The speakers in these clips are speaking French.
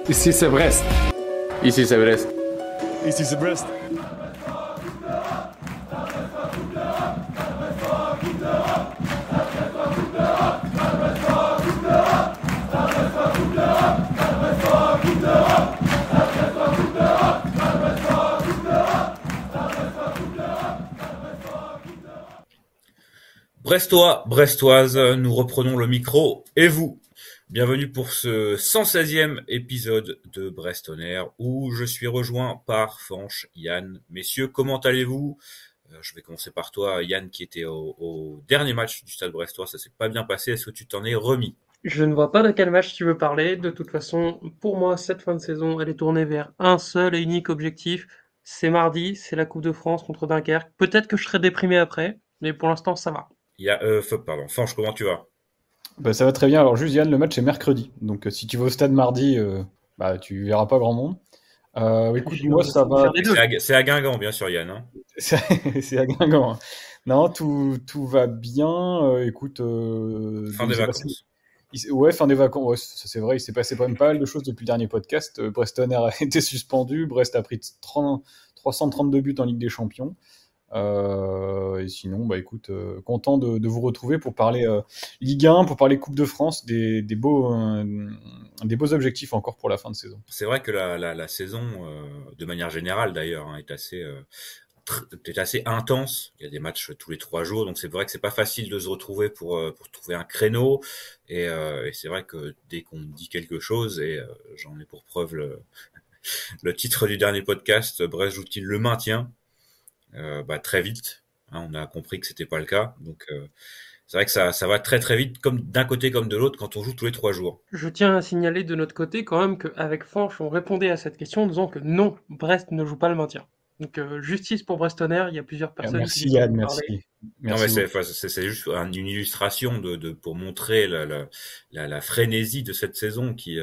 Ici c'est Brest. Ici c'est Brest. Ici c'est Brest. Brestois, Brestoises, nous reprenons le micro. Et vous? Bienvenue pour ce 116e épisode de Brest On Air, où je suis rejoint par Fanch, Yann. Messieurs, comment allez-vous? Je vais commencer par toi, Yann, qui était au dernier match du Stade Brestois. Ça s'est pas bien passé. Est-ce que tu t'en es remis? Je ne vois pas de quel match tu veux parler. De toute façon, pour moi, cette fin de saison, elle est tournée vers un seul et unique objectif. C'est mardi, c'est la Coupe de France contre Dunkerque. Peut-être que je serai déprimé après, mais pour l'instant, ça va. Fanch, comment tu vas? Bah, ça va très bien. Alors, juste Yann, le match est mercredi. Donc, si tu vas au stade mardi, tu verras pas grand monde. Écoute, moi, ça va. C'est à Guingamp, bien sûr, Yann. Hein. C'est à Guingamp. Hein. Non, tout va bien. Écoute. Fin des vacances. Fin des vacances. Ouais, c'est vrai, il s'est passé pas mal de choses depuis le dernier podcast. Brest On Air a été suspendu. Brest a pris 332 buts en Ligue des Champions. Et sinon, écoute, content de vous retrouver pour parler Ligue 1, pour parler Coupe de France, des beaux objectifs encore pour la fin de saison. C'est vrai que la saison, de manière générale d'ailleurs, hein, est assez intense. Il y a des matchs tous les 3 jours, donc c'est vrai que c'est pas facile de se retrouver pour trouver un créneau. Et c'est vrai que dès qu'on dit quelque chose, et j'en ai pour preuve le titre du dernier podcast, Brest joue-t-il le maintien? Très vite, hein, on a compris que c'était pas le cas, donc c'est vrai que ça va très très vite, comme d'un côté comme de l'autre, quand on joue tous les 3 jours. Je tiens à signaler de notre côté quand même qu'avec Fanch, on répondait à cette question en disant que non, Brest ne joue pas le maintien. Donc justice pour Brest On Air, il y a plusieurs personnes merci qui Yann, merci. Non mais c'est juste une illustration pour montrer la frénésie de cette saison qui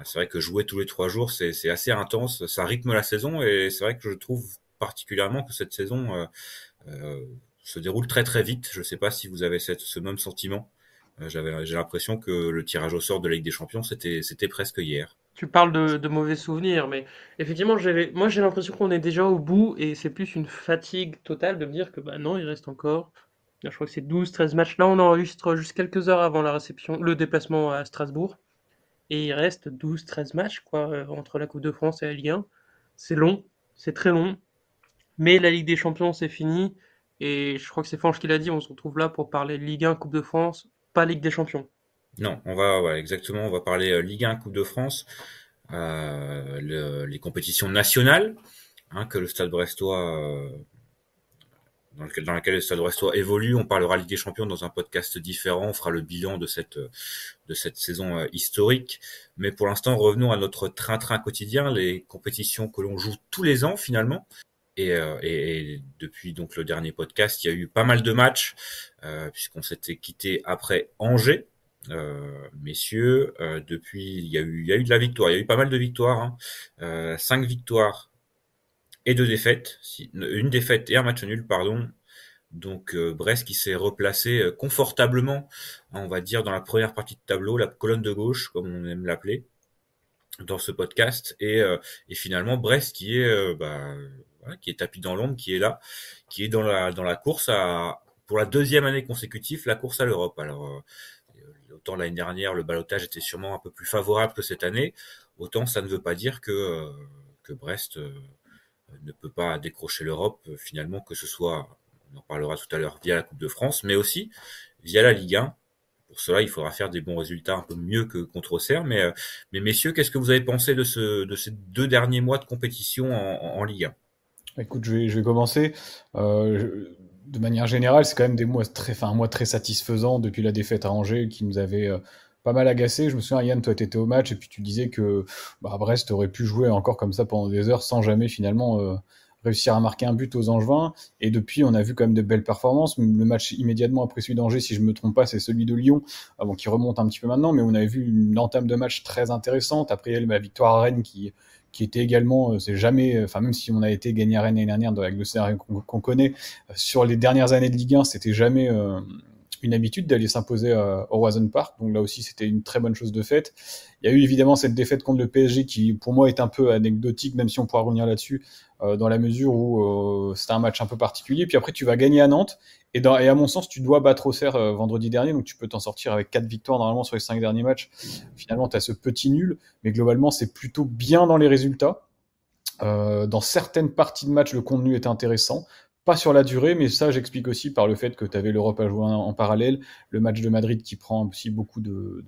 c'est vrai que jouer tous les 3 jours c'est assez intense, ça rythme la saison, et c'est vrai que je trouve particulièrement que cette saison se déroule très très vite. Je sais pas si vous avez ce même sentiment. J'ai l'impression que le tirage au sort de la Ligue des Champions c'était presque hier. Tu parles de mauvais souvenirs, mais effectivement, moi j'ai l'impression qu'on est déjà au bout et c'est plus une fatigue totale de me dire que non, il reste encore. Je crois que c'est 12-13 matchs. Là, on enregistre juste quelques heures avant la réception, le déplacement à Strasbourg. Et il reste 12-13 matchs, quoi, entre la Coupe de France et la Ligue 1. C'est long, c'est très long. Mais la Ligue des Champions, c'est fini. Et je crois que c'est Fanch qui l'a dit, on se retrouve là pour parler Ligue 1, Coupe de France, pas Ligue des Champions. Non, exactement, on va parler Ligue 1, Coupe de France, les compétitions nationales, hein, que le Stade Brestois, dans laquelle le Stade Brestois évolue. On parlera Ligue des Champions dans un podcast différent, on fera le bilan de cette saison historique. Mais pour l'instant, revenons à notre train-train quotidien, les compétitions que l'on joue tous les ans finalement. Et depuis donc le dernier podcast, il y a eu pas mal de matchs, puisqu'on s'était quitté après Angers. Messieurs, depuis il y a eu de la victoire, il y a eu pas mal de victoires, hein. 5 victoires et 2 défaites, une défaite et un match nul, pardon. Donc Brest qui s'est replacé confortablement, hein, on va dire, dans la première partie de tableau, la colonne de gauche comme on aime l'appeler dans ce podcast, et finalement Brest qui est qui est tapis dans l'ombre, qui est là, qui est dans la course pour la 2e année consécutive, la course à l'Europe. Alors autant l'année dernière le ballottage était sûrement un peu plus favorable que cette année, autant ça ne veut pas dire que Brest ne peut pas décrocher l'Europe finalement, que ce soit, on en parlera tout à l'heure, via la Coupe de France, mais aussi via la Ligue 1. Pour cela, il faudra faire des bons résultats, un peu mieux que contre Auxerre. Mais messieurs, qu'est-ce que vous avez pensé de ces 2 derniers mois de compétition en Ligue 1? Écoute, je vais commencer. De manière générale, c'est quand même un mois très satisfaisant depuis la défaite à Angers qui nous avait pas mal agacé. Je me souviens, Yann, toi, tu étais au match et puis tu disais que Brest aurait pu jouer encore comme ça pendant des heures sans jamais finalement réussir à marquer un but aux Angevins. Et depuis, on a vu quand même de belles performances. Le match immédiatement après celui d'Angers, si je me trompe pas, c'est celui de Lyon, qui remonte un petit peu maintenant, mais on avait vu une entame de match très intéressante. Après, il y a la victoire à Rennes qui était également, c'est jamais, même si on a été gagné à Rennes l'année dernière avec le scénario qu'on connaît, sur les dernières années de Ligue 1, c'était jamais une habitude d'aller s'imposer au Roison Park. Donc là aussi, c'était une très bonne chose de faite. Il y a eu évidemment cette défaite contre le PSG qui, pour moi, est un peu anecdotique, même si on pourra revenir là-dessus, dans la mesure où c'était un match un peu particulier. Puis après, tu vas gagner à Nantes. Et à mon sens, tu dois battre Auxerre vendredi dernier, donc tu peux t'en sortir avec 4 victoires normalement sur les 5 derniers matchs. Finalement, tu as ce petit nul, mais globalement, c'est plutôt bien dans les résultats. Dans certaines parties de match, le contenu est intéressant. Pas sur la durée, mais ça, j'explique aussi par le fait que tu avais l'Europe à jouer en parallèle, le match de Madrid qui prend aussi beaucoup de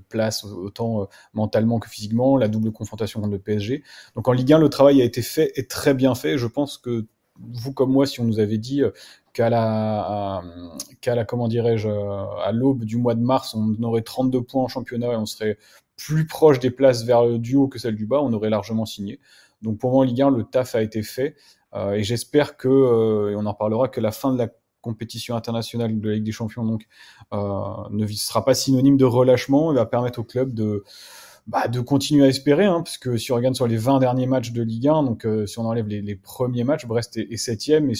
place, autant mentalement que physiquement, la double confrontation contre le PSG. Donc en Ligue 1, le travail a été fait et très bien fait. Je pense que vous comme moi, si on nous avait dit comment dirais-je, à l'aube du mois de mars, on aurait 32 points en championnat et on serait plus proche des places vers le du haut que celle du bas, on aurait largement signé. Donc pour moi en Ligue 1, le taf a été fait et j'espère que, et on en parlera, que la fin de la compétition internationale de la Ligue des Champions donc ne sera pas synonyme de relâchement et va permettre au club de continuer à espérer, hein, parce que si on regarde sur les 20 derniers matchs de Ligue 1, donc si on enlève les premiers matchs, Brest est 7e, et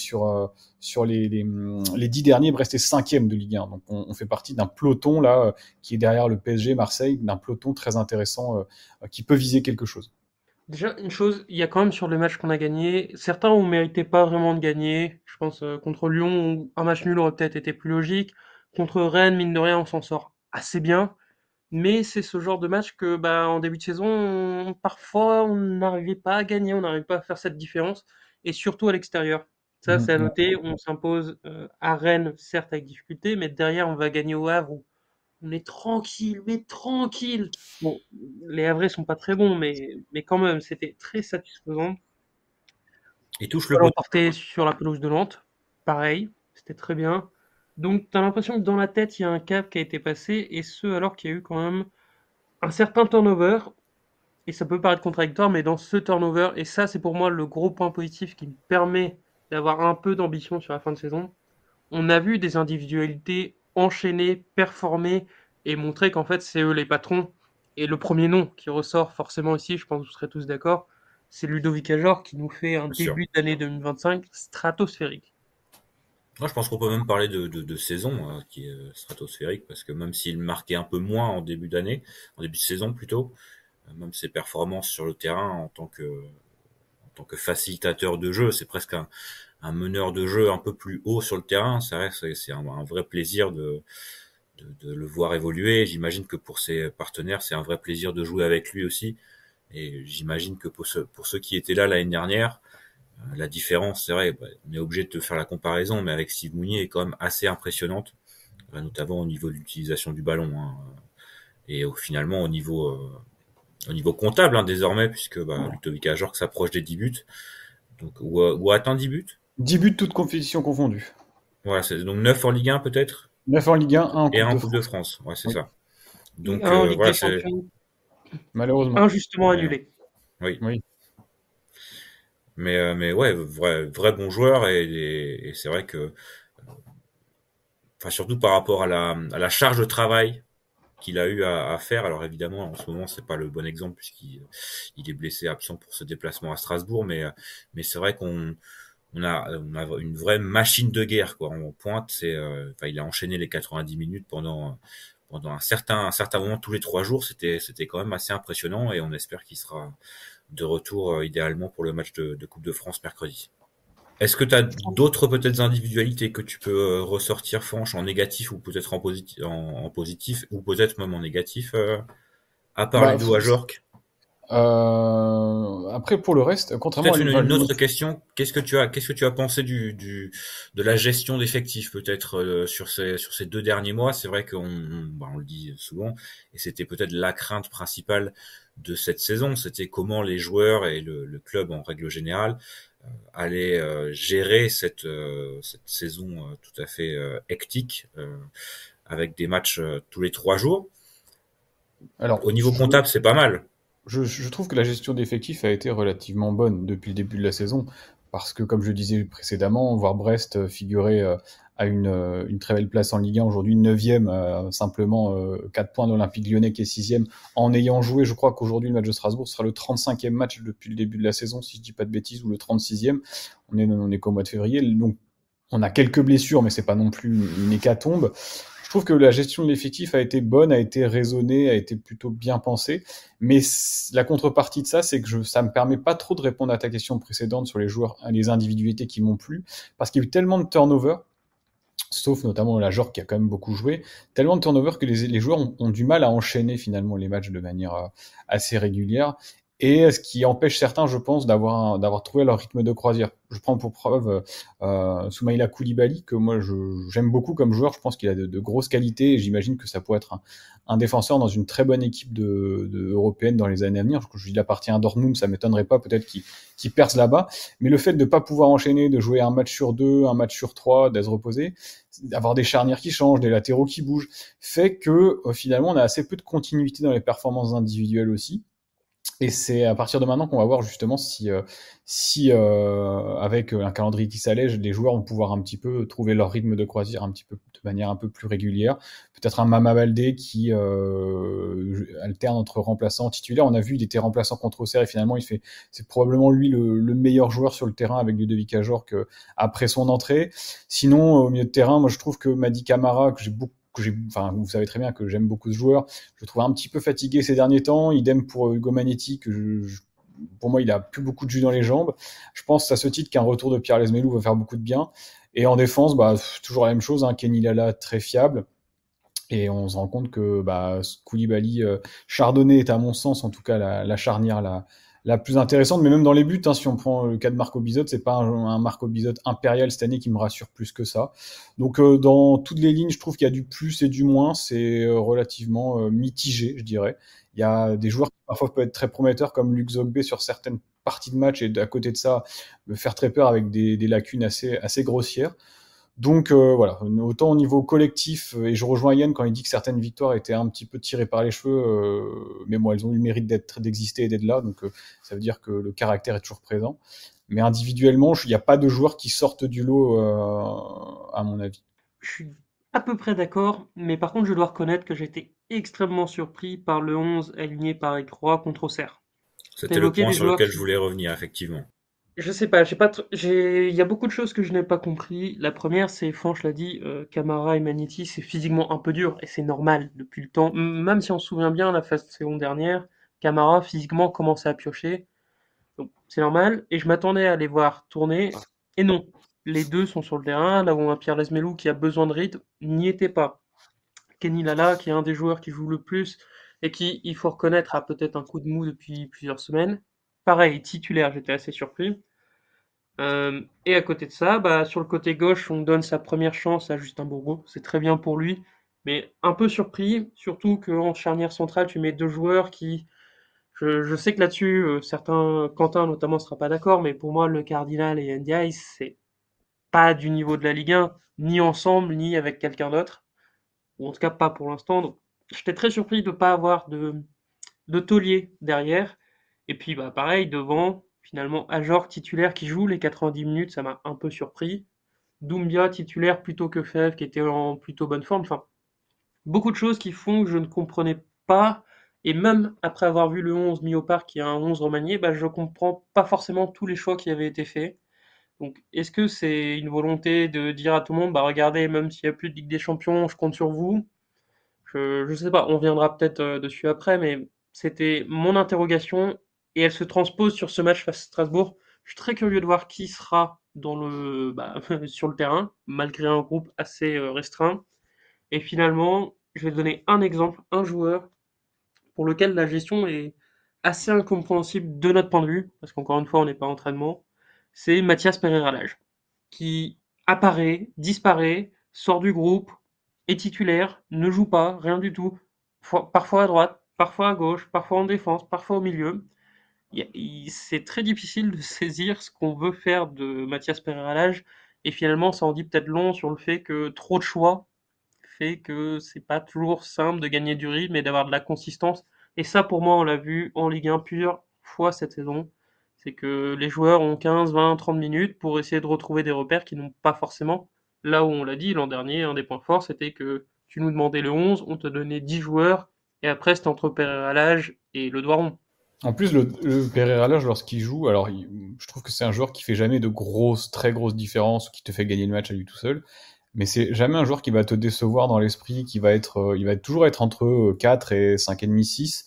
sur les 10 derniers, Brest est 5e de Ligue 1. Donc on fait partie d'un peloton là qui est derrière le PSG, Marseille, d'un peloton très intéressant qui peut viser quelque chose. Déjà, une chose, il y a quand même sur les matchs qu'on a gagnés, certains on méritait pas vraiment de gagner. Je pense contre Lyon, un match nul aurait peut-être été plus logique. Contre Rennes, mine de rien, on s'en sort assez bien. Mais c'est ce genre de match que, bah, en début de saison, parfois, on n'arrivait pas à gagner, on n'arrivait pas à faire cette différence, et surtout à l'extérieur. Ça, c'est à noter. On s'impose à Rennes, certes avec difficulté, mais derrière, on va gagner au Havre où on est tranquille, mais tranquille. Bon, les Havrais sont pas très bons, mais quand même, c'était très satisfaisant. Il touche le On pot. partait sur la pelouse de Nantes, pareil, c'était très bien. Donc, tu as l'impression que dans la tête, il y a un cap qui a été passé, et ce, alors qu'il y a eu quand même un certain turnover, et ça peut paraître contradictoire, mais dans ce turnover, et ça c'est pour moi le gros point positif qui me permet d'avoir un peu d'ambition sur la fin de saison, on a vu des individualités enchaîner, performer, et montrer qu'en fait c'est eux les patrons. Et le premier nom qui ressort forcément ici, je pense que vous serez tous d'accord, c'est Ludovic Ajor qui nous fait un Bien sûr. début d'année 2025 stratosphérique. Moi, je pense qu'on peut même parler de saison qui est stratosphérique, parce que même s'il marquait un peu moins en début d'année, en début de saison plutôt, même ses performances sur le terrain en tant que facilitateur de jeu, c'est presque un meneur de jeu un peu plus haut sur le terrain. C'est un vrai plaisir de le voir évoluer. J'imagine que pour ses partenaires, c'est un vrai plaisir de jouer avec lui aussi. Et j'imagine que pour ceux qui étaient là l'année dernière, la différence, c'est vrai, on est obligé de te faire la comparaison, mais avec Steve Mounier est quand même assez impressionnante, notamment au niveau de l'utilisation du ballon, hein, et finalement au niveau comptable, hein, désormais, puisque Ludovic Ajorc s'approche des 10 buts, donc ou atteint 10 buts. 10 buts toutes compétitions confondues. Voilà, c'est donc 9 en Ligue 1 peut-être, 9 en Ligue 1, 1 en et Coupe 1 en de Coupe de France. France. Ouais, c'est Oui. ça. Donc Et un en Ligue voilà, des Champions, Malheureusement. injustement mais, annulé. oui. Oui. Mais ouais, vrai bon joueur, et c'est vrai que, enfin surtout par rapport à la charge de travail qu'il a eu à faire. Alors évidemment, en ce moment, c'est pas le bon exemple puisqu'il est blessé, absent pour ce déplacement à Strasbourg, mais c'est vrai qu'on a une vraie machine de guerre, quoi. En pointe, enfin, il a enchaîné les 90 minutes pendant un certain moment tous les 3 jours. C'était quand même assez impressionnant, et on espère qu'il sera de retour idéalement pour le match de Coupe de France mercredi. Est-ce que tu as d'autres peut-être individualités que tu peux ressortir, Fanch, en négatif ou peut-être en positif, ou peut-être même en négatif, à part Ludo Ajorc? Après, pour le reste, contrairement Peut-être à une autre question, qu'est-ce que tu as pensé de la gestion d'effectifs peut-être sur ces 2 derniers mois? C'est vrai qu'on on le dit souvent, et c'était peut-être la crainte principale de cette saison, c'était comment les joueurs et le club en règle générale allaient gérer cette saison tout à fait hectique, avec des matchs tous les 3 jours. Alors, Au niveau comptable, c'est pas mal. Je trouve que la gestion d'effectifs a été relativement bonne depuis le début de la saison, parce que, comme je le disais précédemment, voir Brest figurer à une très belle place en Ligue 1, aujourd'hui 9e, simplement 4 points d'Olympique Lyonnais qui est 6e, en ayant joué, je crois qu'aujourd'hui le match de Strasbourg sera le 35e match depuis le début de la saison, si je dis pas de bêtises, ou le 36e, on est qu'au mois de février, donc on a quelques blessures, mais c'est pas non plus une hécatombe. trouve que la gestion de l'effectif a été bonne, a été raisonnée, a été plutôt bien pensée. Mais la contrepartie de ça, c'est que ça me permet pas trop de répondre à ta question précédente sur les joueurs, les individualités qui m'ont plu, parce qu'il y a eu tellement de turnover, sauf notamment la Jorque qui a quand même beaucoup joué, tellement de turnover que les joueurs ont du mal à enchaîner finalement les matchs de manière assez régulière. Et ce qui empêche certains, je pense, d'avoir trouvé leur rythme de croisière. Je prends pour preuve Soumaïla Koulibaly, que moi j'aime beaucoup comme joueur. Je pense qu'il a de grosses qualités et j'imagine que ça pourrait être un défenseur dans une très bonne équipe de européenne dans les années à venir. Il appartient à Dortmund, ça m'étonnerait pas peut-être qu'il perce là-bas. Mais le fait de ne pas pouvoir enchaîner, de jouer un match sur 2, un match sur 3, d'être reposé, d'avoir des charnières qui changent, des latéraux qui bougent, fait que finalement on a assez peu de continuité dans les performances individuelles aussi. Et c'est à partir de maintenant qu'on va voir justement si avec un calendrier qui s'allège, les joueurs vont pouvoir un petit peu trouver leur rythme de croisière un petit peu de manière un peu plus régulière. Peut-être un Mama Baldé qui alterne entre remplaçant et titulaire. On a vu, il était remplaçant contre Auxerre et finalement c'est probablement lui le meilleur joueur sur le terrain avec Ludovic Ajorc après son entrée. Sinon, au milieu de terrain, moi je trouve que Mady Camara, vous savez très bien que j'aime beaucoup ce joueur. Je le trouve un petit peu fatigué ces derniers temps. Idem pour Hugo Magnetti, pour moi, il a plus beaucoup de jus dans les jambes. Je pense à ce titre qu'un retour de Pierre Lesmelou va faire beaucoup de bien. Et en défense, toujours la même chose. Kenny Lala, très fiable. Et on se rend compte que Koulibaly, Chardonnay est à mon sens, en tout cas, la charnière la plus intéressante, mais même dans les buts, si on prend le cas de Marco Bizotte, c'est pas un Marco Bizotte impérial cette année qui me rassure plus que ça. Donc dans toutes les lignes, je trouve qu'il y a du plus et du moins, c'est relativement mitigé, je dirais. Il y a des joueurs qui parfois peuvent être très prometteurs, comme Luc Zogbe sur certaines parties de match, et à côté de ça, me faire très peur avec des lacunes assez grossières. Donc voilà, autant au niveau collectif, et je rejoins Yann quand il dit que certaines victoires étaient un petit peu tirées par les cheveux, mais bon, elles ont eu le mérite d'exister et d'être là, donc ça veut dire que le caractère est toujours présent. Mais individuellement, il n'y a pas de joueurs qui sortent du lot, à mon avis. Je suis à peu près d'accord, mais par contre, je dois reconnaître que j'étais extrêmement surpris par le 11 aligné par Croix contre Auxerre. T'as C'était le évoqué point les sur joueurs lequel je qui... voulais revenir, effectivement. Je sais pas, il y a beaucoup de choses que je n'ai pas compris. La première, c'est, Fanch l'a dit, Camara et Magnetti, c'est physiquement un peu dur, et c'est normal depuis le temps. Même si on se souvient bien, la phase de saison dernière, Camara, physiquement, commençait à piocher. Donc, c'est normal. Et je m'attendais à les voir tourner. Et non. Les deux sont sur le terrain. Là où on a Pierre Lesmelou qui a besoin de rythme, n'y était pas. Kenny Lala, qui est un des joueurs qui joue le plus et qui, il faut reconnaître, a peut-être un coup de mou depuis plusieurs semaines. Pareil, titulaire, j'étais assez surpris. Et à côté de ça, sur le côté gauche, on donne sa première chance à Justin Bourgo. C'est très bien pour lui, mais un peu surpris, surtout qu'en charnière centrale, tu mets deux joueurs qui... Je sais que là-dessus, certains, Quentin notamment, sera pas d'accord, mais pour moi, le Cardinal et Ndiaye, c'est pas du niveau de la Ligue 1, ni ensemble, ni avec quelqu'un d'autre, ou en tout cas pas pour l'instant. Donc, j'étais très surpris de ne pas avoir de taulier derrière. Et puis, pareil, devant, finalement, Ajor titulaire qui joue les 90 minutes, ça m'a un peu surpris. Doumbia titulaire plutôt que Fèvre qui était en plutôt bonne forme. Enfin, beaucoup de choses qui font que je ne comprenais pas. Et même après avoir vu le 11 mis au parc, qui est un 11 remanié, je comprends pas forcément tous les choix qui avaient été faits. Donc, est-ce que c'est une volonté de dire à tout le monde, regardez, même s'il n'y a plus de Ligue des Champions, je compte sur vous? Je sais pas, on viendra peut-être dessus après, mais c'était mon interrogation et elle se transpose sur ce match face à Strasbourg. Je suis très curieux de voir qui sera sur le terrain, malgré un groupe assez restreint. Et finalement, je vais donner un exemple, un joueur pour lequel la gestion est assez incompréhensible de notre point de vue, parce qu'encore une fois, on n'est pas en entraînement. C'est Mathias Pereira-Lage, qui apparaît, disparaît, sort du groupe, est titulaire, ne joue pas, rien du tout. Parfois à droite, parfois à gauche, parfois en défense, parfois au milieu. C'est très difficile de saisir ce qu'on veut faire de Mathias Pereira-Lage, et finalement, ça en dit peut-être long sur le fait que trop de choix fait que c'est pas toujours simple de gagner du rythme et d'avoir de la consistance. Et ça, pour moi, on l'a vu en Ligue 1 plusieurs fois cette saison. C'est que les joueurs ont 15, 20, 30 minutes pour essayer de retrouver des repères qui n'ont pas forcément. Là où on l'a dit l'an dernier, un des points forts, c'était que tu nous demandais le 11, on te donnait 10 joueurs, et après c'était entre Pereira Lage et le doigt rond. En plus, le Pereira Lage, lorsqu'il joue, je trouve que c'est un joueur qui fait jamais de très grosses différences ou qui te fait gagner le match à lui tout seul. mais c'est jamais un joueur qui va te décevoir dans l'esprit, il va toujours être entre 4 et 5,5, 6.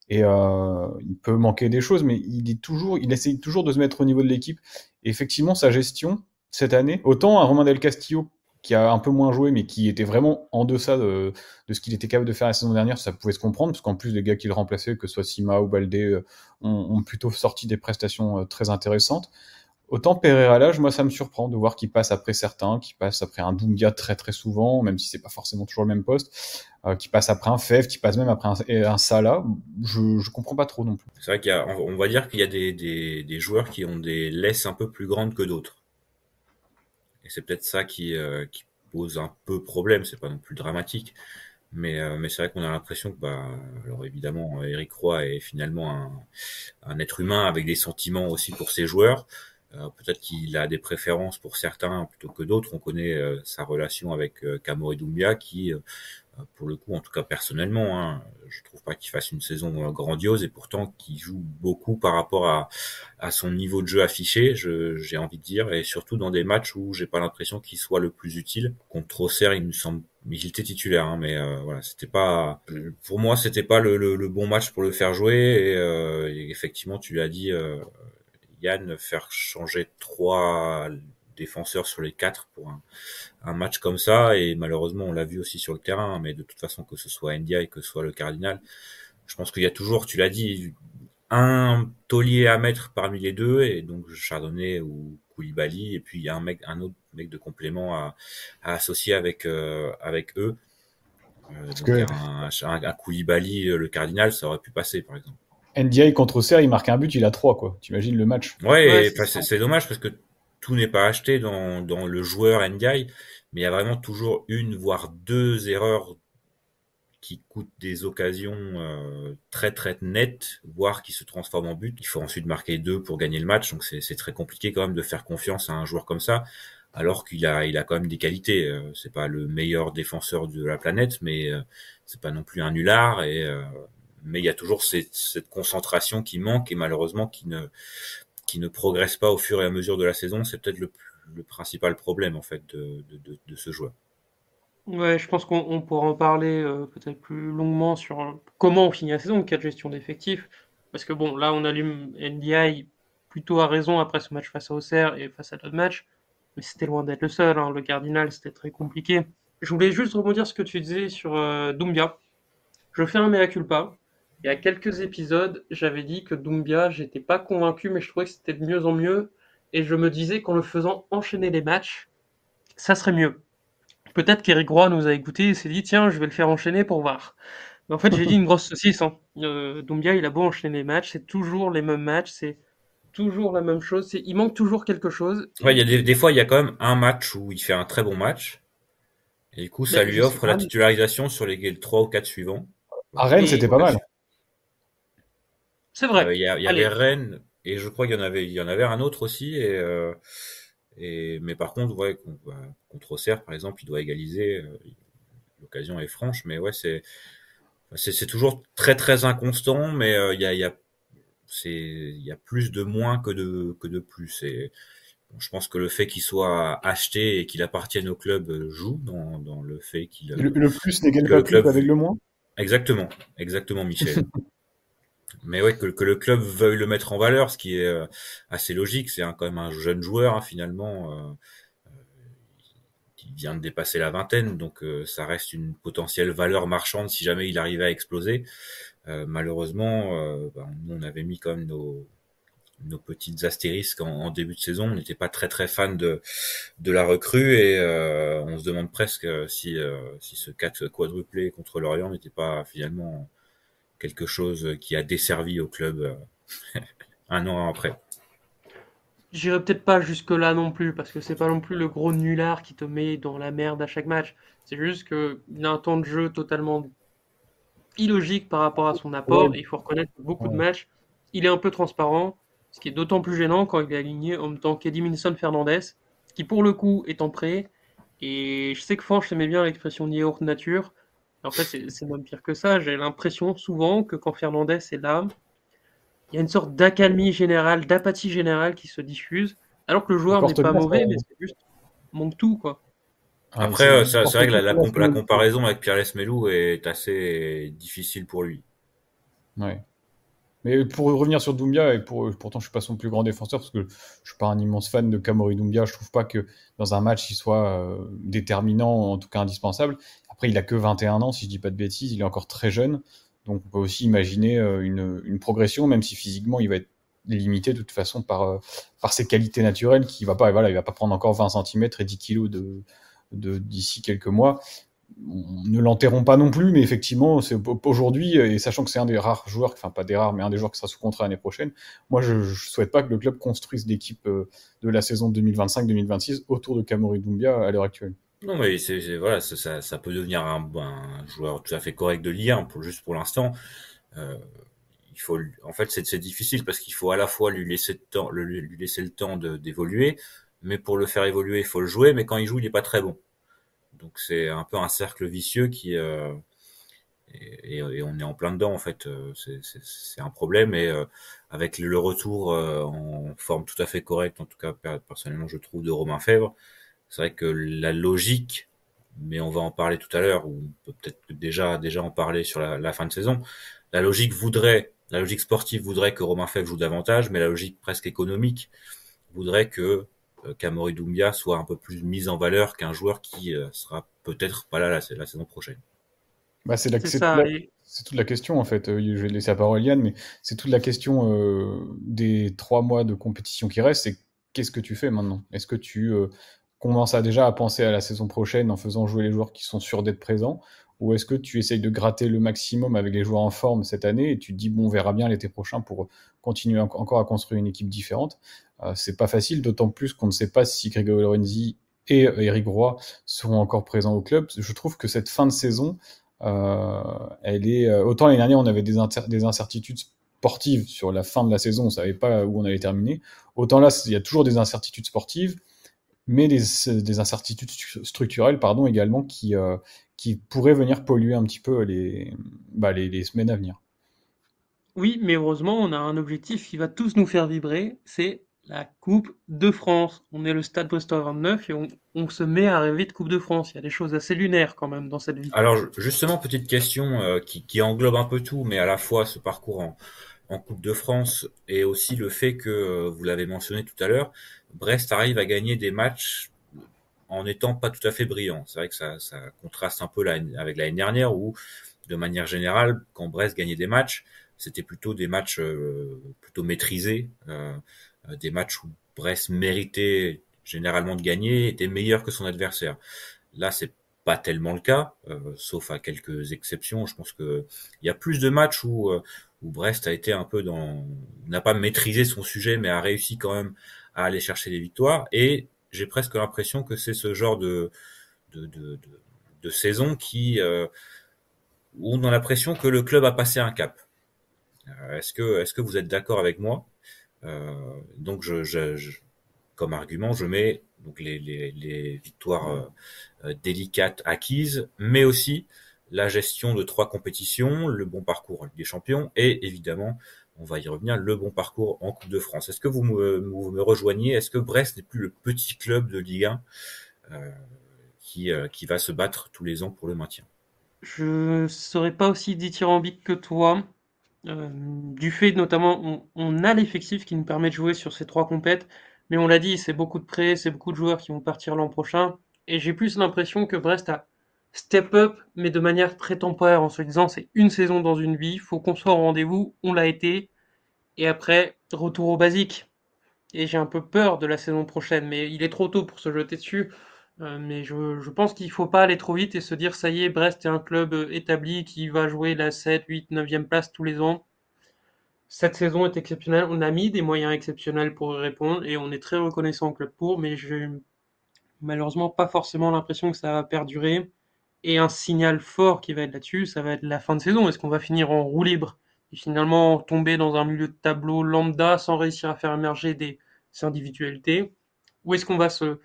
Et il peut manquer des choses, mais il essaye toujours de se mettre au niveau de l'équipe. Et effectivement, sa gestion cette année, autant un Romain Del Castillo qui a un peu moins joué, mais qui était vraiment en deçà de ce qu'il était capable de faire la saison dernière, ça pouvait se comprendre, parce qu'en plus les gars qui le remplaçaient, que ce soit Sima ou Baldé, ont plutôt sorti des prestations très intéressantes. Autant Pereira Lage, moi ça me surprend de voir qu'il passe après certains, qu'il passe après un Doumbia très très souvent, même si c'est pas forcément toujours le même poste, qui passe après un Fèvre, qui passe même après un Salah. Je comprends pas trop non plus. C'est vrai on va dire qu'il y a des joueurs qui ont des laisses un peu plus grandes que d'autres. Et c'est peut-être ça qui pose un peu problème, c'est pas non plus dramatique. Mais c'est vrai qu'on a l'impression que, alors évidemment, Eric Roy est finalement un être humain avec des sentiments aussi pour ses joueurs. Peut-être qu'il a des préférences pour certains plutôt que d'autres. On connaît sa relation avec Kamori Doumbia qui, pour le coup, en tout cas personnellement, hein, je trouve pas qu'il fasse une saison grandiose et pourtant qui joue beaucoup par rapport à son niveau de jeu affiché, j'ai envie de dire, et surtout dans des matchs où j'ai pas l'impression qu'il soit le plus utile. Contre Auxerre, il me semble, mais il était titulaire, hein, mais voilà, c'était pas, pour moi, c'était pas le bon match pour le faire jouer. Et effectivement, tu l'as dit, Yann, faire changer 3 défenseurs sur les 4 pour un match comme ça, et malheureusement on l'a vu aussi sur le terrain, mais de toute façon que ce soit Ndiaye, que ce soit le Cardinal, je pense qu'il y a toujours, tu l'as dit, un taulier à mettre parmi les deux, et donc Chardonnay ou Koulibaly, et puis il y a un autre mec de complément à associer avec eux. Parce Donc que un Koulibaly, le Cardinal, ça aurait pu passer par exemple. NDI contre Auxerre, il marque un but, il a 3 quoi. T'imagines le match. Ouais, Ouais, et, c'est ça. c'est dommage parce que tout n'est pas acheté dans le joueur NDI, mais il y a vraiment toujours une voire deux erreurs qui coûtent des occasions très très nettes, voire qui se transforment en but. Il faut ensuite marquer 2 pour gagner le match, donc c'est très compliqué quand même de faire confiance à un joueur comme ça, alors il a quand même des qualités. C'est pas le meilleur défenseur de la planète, mais c'est pas non plus un nulard, mais il y a toujours cette concentration qui manque et malheureusement qui ne progresse pas au fur et à mesure de la saison. C'est peut-être le principal problème en fait de ce joueur. Ouais, je pense qu'on pourra en parler peut-être plus longuement sur comment on finit la saison, cas de gestion d'effectifs. Parce que bon, là, on allume NDI plutôt à raison après ce match face à Auxerre et face à d'autres matchs. Mais c'était loin d'être le seul, hein. Le Cardinal, c'était très compliqué. Je voulais juste rebondir sur ce que tu disais sur Doumbia. Je fais un mea culpa. Il y a quelques épisodes, j'avais dit que Doumbia, j'étais pas convaincu, mais je trouvais que c'était de mieux en mieux. Et je me disais qu'en le faisant enchaîner les matchs, ça serait mieux. Peut-être qu'Éric Roy nous a écoutés et s'est dit tiens, je vais le faire enchaîner pour voir. Mais en fait, j'ai dit une grosse saucisse. Hein. Doumbia, il a beau enchaîner les matchs, c'est toujours les mêmes matchs, c'est toujours la même chose. Il manque toujours quelque chose. Ouais, il y a Et des fois, il y a quand même un match où il fait un très bon match. Et du coup, ça ben, lui je sais offre la pas. titularisation sur les 3 ou 4 suivants. À Rennes, Mais c'était pas mal. c'est vrai. Il y avait Allez, Rennes, et je crois il y en avait un autre aussi. Mais par contre, ouais, contre Auxerre, par exemple, il doit égaliser. L'occasion est franche, mais ouais, c'est toujours très très inconstant, mais il y a plus de moins que de plus. Et bon, je pense que le fait qu'il soit acheté et qu'il appartienne au club joue dans le fait Le plus n'égale que pas le plus club avec le moins. exactement Michel. Mais ouais, que le club veuille le mettre en valeur, ce qui est assez logique. C'est quand même un jeune joueur, hein, finalement, qui vient de dépasser la vingtaine, donc ça reste une potentielle valeur marchande si jamais il arrivait à exploser. Malheureusement, nous on avait mis quand même nos petites astérisques en début de saison. On n'était pas très très fan de la recrue, et on se demande presque si ce 4 quadruplé contre Lorient n'était pas finalement quelque chose qui a desservi au club un an après. j'irai peut-être pas jusque-là non plus, parce que c'est pas non plus le gros nulard qui te met dans la merde à chaque match. C'est juste qu'il a un temps de jeu totalement illogique par rapport à son Ouais, apport, et il faut reconnaître que beaucoup de ouais. matchs, il est un peu transparent, ce qui est d'autant plus gênant quand il est aligné en même temps qu'Edimilson Fernandez, qui pour le coup est en prêt, et je sais que Fanch aimait bien l'expression nier hors nature. En fait, c'est même pire que ça. J'ai l'impression souvent que quand Fernandez est là, il y a une sorte d'accalmie générale, d'apathie générale qui se diffuse, alors que le Il joueur n'est porte pas bien mauvais, mais ça. c'est juste manque tout, quoi. Ouais, Après, c'est c'est vrai n'importe que quoi pour la la semaine. comparaison avec Pierre Lesmelou est assez difficile pour lui. Ouais. Mais pour revenir sur Doumbia, et pourtant je suis pas son plus grand défenseur parce que je suis pas un immense fan de Kamori Doumbia, je trouve pas que dans un match il soit déterminant, en tout cas indispensable. Après, il a que 21 ans, si je dis pas de bêtises, il est encore très jeune, donc on peut aussi imaginer une progression, même si physiquement il va être limité de toute façon par ses qualités naturelles, qui va pas, voilà, il va pas prendre encore 20 centimètres et 10 kilos d'ici quelques mois. Ne l'enterrons pas non plus, mais effectivement, c'est aujourd'hui, et sachant que c'est un des rares joueurs, enfin pas des rares, mais un des joueurs qui sera sous contrat l'année prochaine, moi je souhaite pas que le club construise l'équipe de la saison 2025-2026 autour de Kamori Doumbia à l'heure actuelle. Non, mais voilà, ça peut devenir un joueur tout à fait correct de Ligue 1 juste pour l'instant. Euh, en fait, c'est difficile parce qu'il faut à la fois lui laisser le temps, lui laisser le temps d'évoluer, mais pour le faire évoluer, il faut le jouer, mais quand il joue, il est pas très bon. Donc c'est un peu un cercle vicieux et on est en plein dedans en fait. C'est un problème et avec le retour en forme tout à fait correcte, en tout cas personnellement je trouve de Romain Fèvre, c'est vrai que la logique, mais on va en parler tout à l'heure ou on peut peut-être déjà en parler sur la fin de saison. La logique sportive voudrait que Romain Fèvre joue davantage, mais la logique presque économique voudrait que Kamori Doumbia soit un peu plus mis en valeur qu'un joueur qui sera peut-être pas là la saison prochaine. Bah, C'est ça. Et c'est toute la question en fait. Je vais laisser la parole à Yann, mais c'est toute la question des 3 mois de compétition qui restent. C'est qu'est-ce que tu fais maintenant? Est-ce que tu commences déjà à penser à la saison prochaine en faisant jouer les joueurs qui sont sûrs d'être présents, ou est-ce que tu essayes de gratter le maximum avec les joueurs en forme cette année et tu te dis bon, on verra bien l'été prochain pour continuer encore à construire une équipe différente. C'est pas facile, d'autant plus qu'on ne sait pas si Grégory Lorenzi et Eric Roy seront encore présents au club. Je trouve que cette fin de saison elle est autant l'année dernière on avait des incertitudes sportives sur la fin de la saison, on savait pas où on allait terminer. Autant là, il y a toujours des incertitudes sportives, mais des incertitudes structurelles, pardon, également qui pourraient venir polluer un petit peu les semaines à venir. oui, mais heureusement, on a un objectif qui va tous nous faire vibrer, c'est la Coupe de France. On est le Stade Brestois 29 et on se met à rêver de Coupe de France. Il y a des choses assez lunaires quand même dans cette vie. Alors justement, petite question qui englobe un peu tout, mais à la fois ce parcours en Coupe de France et aussi le fait que, vous l'avez mentionné tout à l'heure, Brest arrive à gagner des matchs en étant pas tout à fait brillant. C'est vrai que ça contraste un peu avec l'année dernière où, de manière générale, quand Brest gagnait des matchs, c'était plutôt des matchs plutôt maîtrisés, des matchs où Brest méritait généralement de gagner, était meilleur que son adversaire. Là, c'est pas tellement le cas, sauf à quelques exceptions. Je pense que il y a plus de matchs où Brest a été un peu n'a pas maîtrisé son sujet, mais a réussi quand même à aller chercher des victoires. Et j'ai presque l'impression que c'est ce genre de, de, de, de saison où on a l'impression que le club a passé un cap. Est-ce que vous êtes d'accord avec moi? Donc comme argument, je mets donc les victoires délicates acquises, mais aussi la gestion de 3 compétitions, le bon parcours en Ligue des Champions et évidemment, on va y revenir, le bon parcours en Coupe de France. Est-ce que vous me rejoignez? Est-ce que Brest n'est plus le petit club de Ligue 1 euh, qui va se battre tous les ans pour le maintien? Je serais pas aussi dithyrambique que toi, du fait notamment, on a l'effectif qui nous permet de jouer sur ces trois compètes, mais on l'a dit, c'est beaucoup de prêts, c'est beaucoup de joueurs qui vont partir l'an prochain, et j'ai plus l'impression que Brest a step up, mais de manière très temporaire, en se disant c'est une saison dans une vie, faut qu'on soit au rendez-vous, on l'a été, et après, retour au basique. Et j'ai un peu peur de la saison prochaine, mais il est trop tôt pour se jeter dessus. Mais je pense qu'il faut pas aller trop vite et se dire ça y est, Brest est un club établi qui va jouer la 7, 8, 9e place tous les ans. Cette saison est exceptionnelle. On a mis des moyens exceptionnels pour y répondre et on est très reconnaissant au club pour, mais j'ai malheureusement pas forcément l'impression que ça va perdurer. Et un signal fort qui va être là-dessus, ça va être la fin de saison. Est-ce qu'on va finir en roue libre et finalement tomber dans un milieu de tableau lambda sans réussir à faire émerger des individualités? Ou est-ce qu'on va se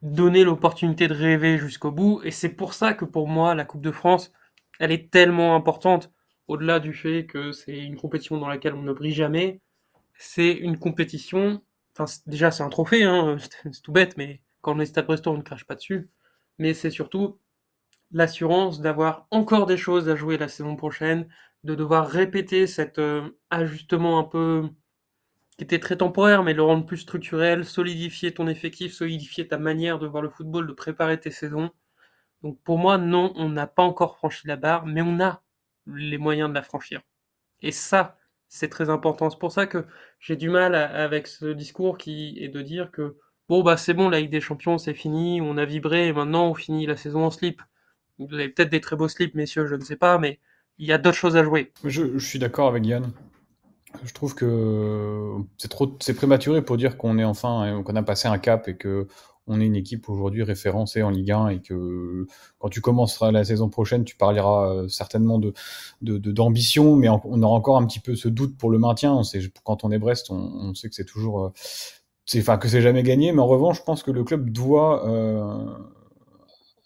donner l'opportunité de rêver jusqu'au bout? Et c'est pour ça que pour moi, la Coupe de France, elle est tellement importante, au-delà du fait que c'est une compétition dans laquelle on ne brille jamais. C'est une compétition, enfin déjà c'est un trophée, hein, c'est tout bête, mais quand on est Stade Brestois, on ne crache pas dessus. mais c'est surtout l'assurance d'avoir encore des choses à jouer la saison prochaine, de devoir répéter cet ajustement un peu qui était très temporaire, mais le rendre plus structurel, solidifier ton effectif, solidifier ta manière de voir le football, de préparer tes saisons. Donc pour moi, non, on n'a pas encore franchi la barre, mais on a les moyens de la franchir. Et ça, c'est très important. C'est pour ça que j'ai du mal avec ce discours qui est de dire que bon bah c'est bon, la Ligue des Champions c'est fini, on a vibré et maintenant on finit la saison en slip. Vous avez peut-être des très beaux slips, messieurs, je ne sais pas, mais il y a d'autres choses à jouer. Je suis d'accord avec Yann. Je trouve que c'est prématuré pour dire qu'on est enfin, qu'on a passé un cap et que on est une équipe aujourd'hui référencée en Ligue 1 et que quand tu commenceras la saison prochaine, tu parleras certainement d'ambition, mais on aura encore un petit peu ce doute pour le maintien. Quand on est Brest, on sait que c'est toujours, enfin que c'est jamais gagné, mais en revanche, je pense que le club doit,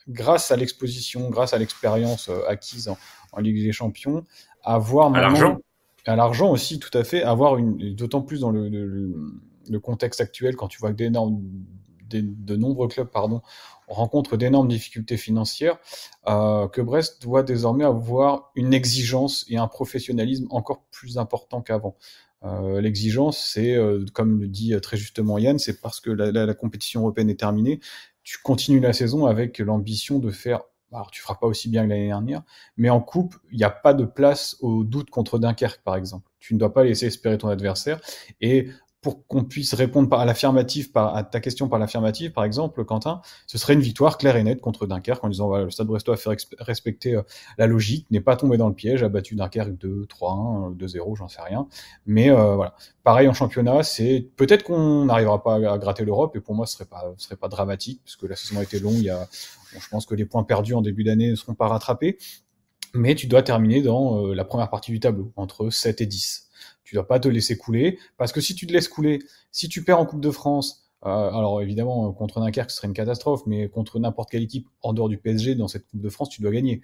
grâce à l'exposition, grâce à l'expérience acquise en Ligue des Champions, avoir À maintenant l'argent. à l'argent aussi, tout à fait, avoir d'autant plus dans le contexte actuel, quand tu vois que de nombreux clubs, pardon, rencontrent d'énormes difficultés financières, que Brest doit désormais avoir une exigence et un professionnalisme encore plus important qu'avant. L'exigence, c'est, comme le dit très justement Yann, c'est parce que la compétition européenne est terminée, tu continues la saison avec l'ambition de faire. Alors, tu feras pas aussi bien que l'année dernière, mais en coupe, il n'y a pas de place au doute contre Dunkerque, par exemple. Tu ne dois pas laisser espérer ton adversaire. Et pour qu'on puisse répondre à l'affirmative, à ta question par l'affirmative, par exemple, Quentin, ce serait une victoire claire et nette contre Dunkerque en disant voilà, le Stade Brestois a fait respecter la logique, n'est pas tombé dans le piège, a battu Dunkerque 2-3-1, 2-0, j'en sais rien. Mais voilà. Pareil en championnat, c'est peut-être qu'on n'arrivera pas à gratter l'Europe, et pour moi, ce serait pas dramatique, parce que la saison a été longue, bon, je pense que les points perdus en début d'année ne seront pas rattrapés, mais tu dois terminer dans la première partie du tableau, entre 7 et 10. Tu dois pas te laisser couler, parce que si tu te laisses couler, si tu perds en Coupe de France, alors évidemment, contre Dunkerque, ce serait une catastrophe, mais contre n'importe quelle équipe en dehors du PSG dans cette Coupe de France, tu dois gagner.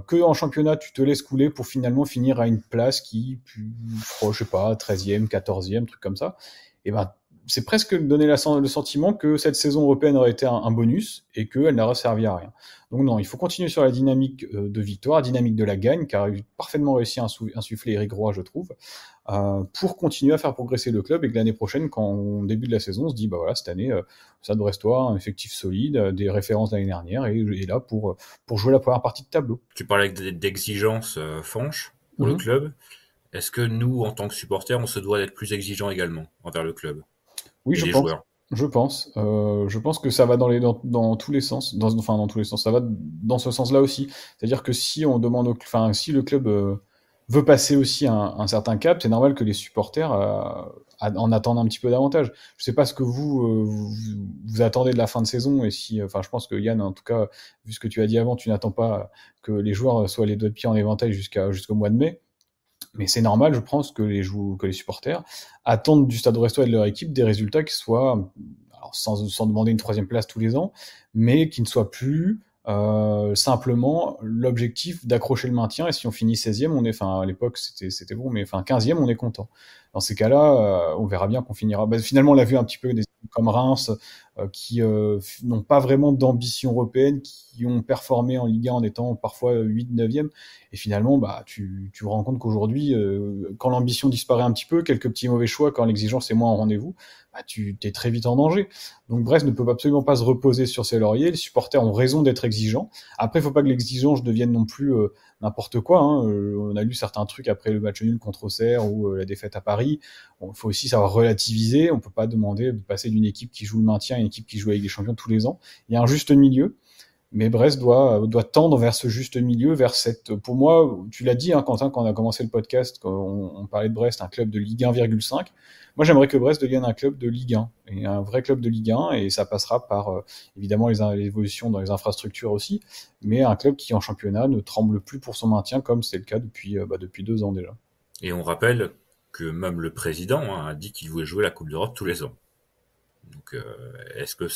Que en championnat, tu te laisses couler pour finalement finir à une place qui, je sais pas, 13e, 14e, truc comme ça, et ben c'est presque donner le sentiment que cette saison européenne aurait été un bonus et qu'elle n'a servi à rien. Donc non, il faut continuer sur la dynamique de victoire, la dynamique de la gagne, car il a parfaitement réussi à insuffler Eric Roy, je trouve, pour continuer à faire progresser le club et que l'année prochaine, quand on débute la saison, on se dit, bah voilà, cette année, Stade Brestois, un effectif solide, des références l'année dernière, et là pour jouer la première partie de tableau. Tu parlais d'exigences franches pour le club. Est-ce que nous, en tant que supporters, on se doit d'être plus exigeants également envers le club Oui, et je les pense. joueurs? Je pense que ça va dans tous les sens, enfin dans tous les sens, ça va dans ce sens-là aussi. C'est-à-dire que si on demande, enfin si le club veut passer aussi un certain cap, c'est normal que les supporters en attendent un petit peu davantage. Je sais pas ce que vous attendez de la fin de saison et si, enfin je pense que Yann, en tout cas, vu ce que tu as dit avant, tu n'attends pas que les joueurs soient les doigts de pied en éventail jusqu'au mois de mai. Mais c'est normal, je pense, que les supporters attendent du Stade Brestois et de leur équipe des résultats qui soient, alors sans demander une troisième place tous les ans, mais qui ne soient plus simplement l'objectif d'accrocher le maintien. Et si on finit 16e, on est, enfin à l'époque c'était bon, mais enfin 15e, on est content. Dans ces cas-là, on verra bien qu'on finira. Bah, finalement, on l'a vu un petit peu des équipes comme Reims qui n'ont pas vraiment d'ambition européenne, qui ont performé en Ligue 1 en étant parfois 8, 9e. Et finalement, bah, tu te rends compte qu'aujourd'hui, quand l'ambition disparaît un petit peu, quelques petits mauvais choix, quand l'exigence est moins en rendez-vous, bah, tu es très vite en danger. Donc Brest ne peut absolument pas se reposer sur ses lauriers. Les supporters ont raison d'être exigeants. Après, il ne faut pas que l'exigence devienne non plus n'importe quoi. Hein. On a lu certains trucs après le match nul contre Auxerre ou la défaite à Paris. Bon, il faut aussi savoir relativiser. On ne peut pas demander de passer d'une équipe qui joue le maintien à une équipe qui joue avec des champions tous les ans. Il y a un juste milieu. Mais Brest doit tendre vers ce juste milieu, vers cette. Pour moi, tu l'as dit, hein, Quentin, quand on a commencé le podcast, quand on parlait de Brest, un club de Ligue 1,5. Moi, j'aimerais que Brest devienne un club de Ligue 1, et un vrai club de Ligue 1, et ça passera par évidemment l'évolution dans les infrastructures aussi, mais un club qui en championnat ne tremble plus pour son maintien, comme c'est le cas depuis 2 ans déjà. Et on rappelle que même le président a dit qu'il voulait jouer la Coupe d'Europe tous les ans. Donc, est-ce que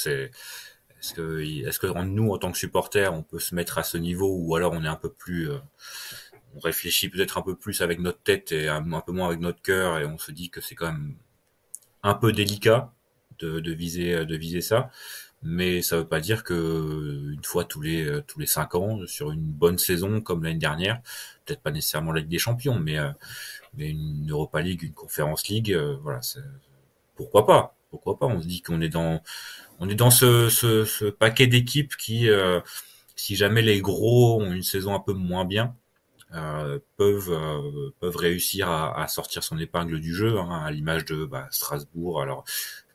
nous, en tant que supporters, on peut se mettre à ce niveau, ou alors on est un peu plus, on réfléchit peut-être un peu plus avec notre tête et un peu moins avec notre cœur, et on se dit que c'est quand même un peu délicat de viser ça. mais ça veut pas dire que une fois tous les 5 ans, sur une bonne saison comme l'année dernière, peut-être pas nécessairement la Ligue des Champions, mais une Europa League, une Conference League, voilà, pourquoi pas? Pourquoi pas? On se dit qu'on est dans ce paquet d'équipes qui, si jamais les gros ont une saison un peu moins bien, peuvent réussir à sortir son épingle du jeu, hein, à l'image de Strasbourg. Alors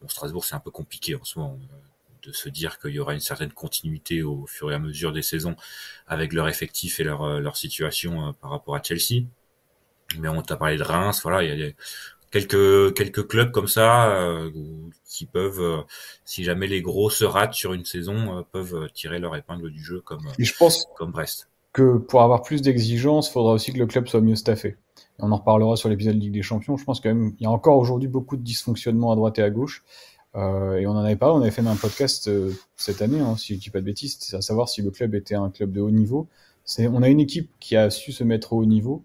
bon, Strasbourg, c'est un peu compliqué en ce moment de se dire qu'il y aura une certaine continuité au fur et à mesure des saisons avec leur effectif et leur situation par rapport à Chelsea. Mais on t'a parlé de Reims, voilà, il y a quelques clubs comme ça qui peuvent, si jamais les gros se ratent sur une saison, peuvent tirer leur épingle du jeu Et je pense comme Brest. que pour avoir plus d'exigences, il faudra aussi que le club soit mieux staffé. Et on en reparlera sur l'épisode Ligue des Champions. Je pense quand même qu'il y a encore aujourd'hui beaucoup de dysfonctionnements à droite et à gauche. Et on en avait parlé, on avait fait un podcast cette année, hein, si je dis pas de bêtises, c'est à savoir si le club était un club de haut niveau. On a une équipe qui a su se mettre au haut niveau.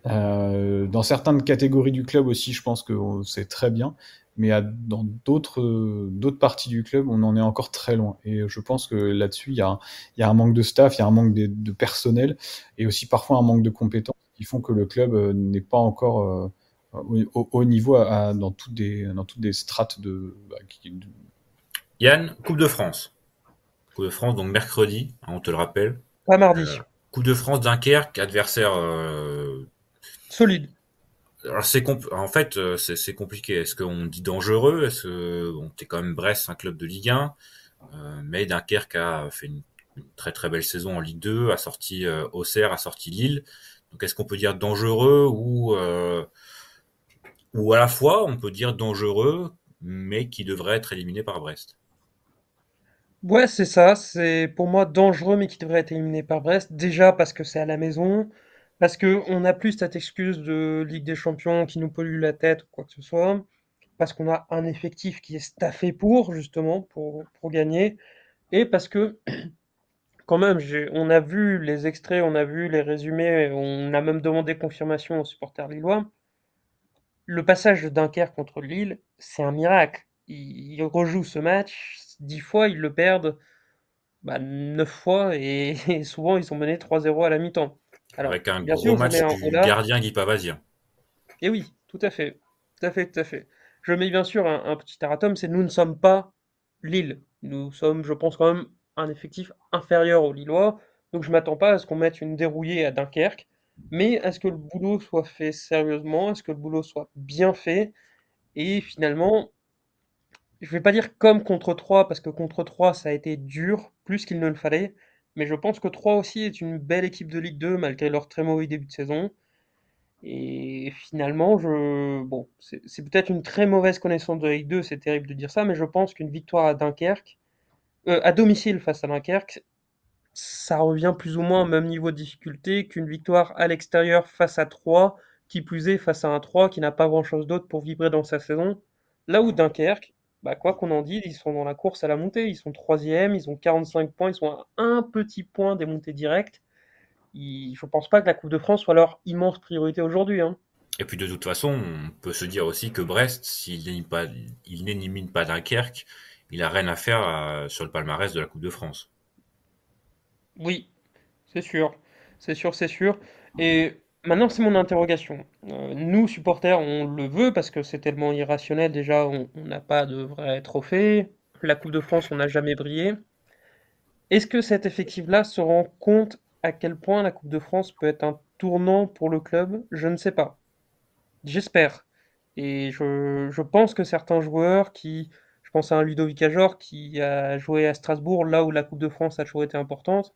Dans certaines catégories du club aussi, je pense que c'est très bien, mais dans d'autres parties du club, on en est encore très loin. Et je pense que là-dessus, il y a un manque de staff, il y a un manque de personnel, et aussi parfois un manque de compétences qui font que le club n'est pas encore au haut niveau dans toutes des strates Yann, Coupe de France. Coupe de France, donc mercredi, hein, on te le rappelle. Pas mardi. Coupe de France Dunkerque, adversaire. Solide. Alors en fait, c'est compliqué. Est-ce qu'on dit dangereux? Est-ce que t'es quand même Brest, un club de Ligue 1, mais Dunkerque a fait une très très belle saison en Ligue 2, a sorti Auxerre, a sorti Lille. Donc est-ce qu'on peut dire dangereux ou à la fois on peut dire dangereux, mais qui devrait être éliminé par Brest? Ouais, c'est ça. C'est pour moi dangereux, mais qui devrait être éliminé par Brest. Déjà parce que c'est à la maison, parce que on n'a plus cette excuse de Ligue des Champions qui nous pollue la tête ou quoi que ce soit, parce qu'on a un effectif qui est staffé pour justement pour gagner, et parce que quand même, on a vu les extraits, on a vu les résumés, on a même demandé confirmation aux supporters lillois. Le passage de Dunkerque contre Lille, c'est un miracle. Ils rejouent ce match 10 fois, ils le perdent 9 fois et, et souvent ils sont menés 3-0 à la mi-temps. Alors, Avec un bien gros sûr, je mets match un du holà, gardien Guy Pavazia. et oui, tout à fait, tout à fait, tout à fait. Je mets bien sûr un petit erratum, c'est nous ne sommes pas Lille. Nous sommes, je pense, quand même un effectif inférieur aux Lillois, donc je m'attends pas à ce qu'on mette une dérouillée à Dunkerque, mais à ce que le boulot soit fait sérieusement, à ce que le boulot soit bien fait, et finalement, je vais pas dire comme contre 3 parce que contre 3 ça a été dur, plus qu'il ne le fallait, mais je pense que 3 aussi est une belle équipe de Ligue 2 malgré leur très mauvais début de saison. Et finalement, bon, c'est peut-être une très mauvaise connaissance de la Ligue 2, c'est terrible de dire ça, mais je pense qu'une victoire à Dunkerque, à domicile face à Dunkerque, ça revient plus ou moins au même niveau de difficulté qu'une victoire à l'extérieur face à 3, qui plus est face à un 3 qui n'a pas grand-chose d'autre pour vibrer dans sa saison. Là où Dunkerque, quoi qu'on en dise, ils sont dans la course à la montée, ils sont troisième, ils ont 45 points, ils sont à un petit point des montées directes. Je pense pas que la Coupe de France soit leur immense priorité aujourd'hui, hein. Et puis de toute façon, on peut se dire aussi que Brest, s'il n'élimine pas Dunkerque, il a rien à faire sur le palmarès de la Coupe de France. Oui, c'est sûr, c'est sûr, c'est sûr. Et maintenant, c'est mon interrogation. Nous, supporters, on le veut parce que c'est tellement irrationnel. Déjà, on n'a pas de vrai trophée. La Coupe de France, on n'a jamais brillé. Est-ce que cet effectif-là se rend compte à quel point la Coupe de France peut être un tournant pour le club? Je ne sais pas. J'espère. Et je pense que certains joueurs je pense à un Ludovic Ajor qui a joué à Strasbourg, là où la Coupe de France a toujours été importante.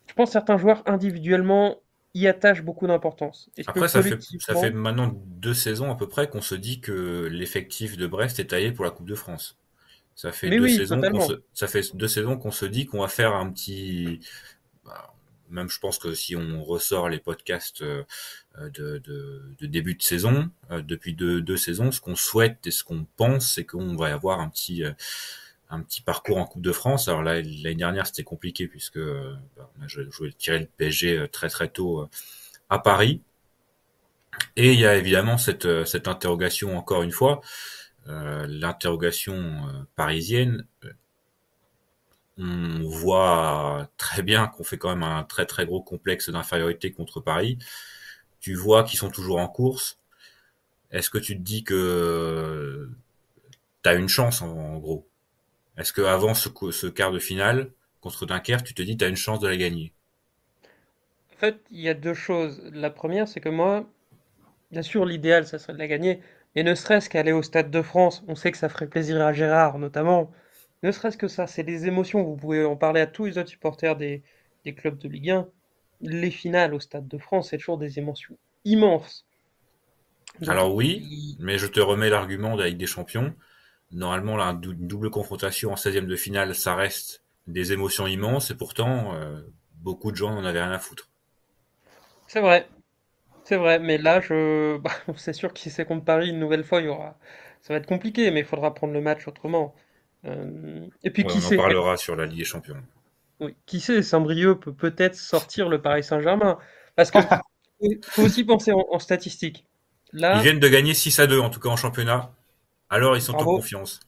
Je pense que certains joueurs individuellement y attachent beaucoup d'importance. Est-ce que Après, ça fait collectivement, maintenant 2 saisons à peu près qu'on se dit que l'effectif de Brest est taillé pour la Coupe de France. Ça fait mais deux oui, saisons qu'on se, totalement. ça fait 2 saisons qu'on se dit qu'on va faire un petit, bah, même je pense que si on ressort les podcasts de début de saison, depuis deux saisons, ce qu'on souhaite et ce qu'on pense, c'est qu'on va avoir un petit parcours en Coupe de France. Alors là, l'année dernière, c'était compliqué puisque on a joué tirer le PSG très très tôt à Paris. Et il y a évidemment cette interrogation encore une fois, l'interrogation parisienne. on voit très bien qu'on fait quand même un très très gros complexe d'infériorité contre Paris. Tu vois qu'ils sont toujours en course. Est-ce que tu te dis que t'as une chance en gros? Est-ce que avant ce quart de finale contre Dunkerque, tu te dis t'as une chance de la gagner? En fait, il y a deux choses. La première, c'est que moi, bien sûr, l'idéal, ça serait de la gagner, mais ne serait-ce qu'aller au Stade de France, on sait que ça ferait plaisir à Gérard, notamment. Ne serait-ce que ça, c'est des émotions. Vous pouvez en parler à tous les autres supporters des clubs de Ligue 1. Les finales au Stade de France, c'est toujours des émotions immenses. Donc, Alors oui, mais je te remets l'argument de la Ligue des Champions. Normalement, là, une double confrontation en 16e de finale, ça reste des émotions immenses, et pourtant, beaucoup de gens n'en avaient rien à foutre. c'est vrai, c'est vrai, mais là, bah, c'est sûr que si c'est contre Paris une nouvelle fois, ça va être compliqué, mais il faudra prendre le match autrement. Et puis Ouais, qui on en sait, parlera sur la Ligue des Champions. oui, qui sait, Saint-Brieuc peut peut-être sortir le Paris Saint-Germain. Parce que faut aussi penser en statistiques. Ils Là, viennent de gagner 6-2, en tout cas en championnat. Alors ils sont en bravo, confiance.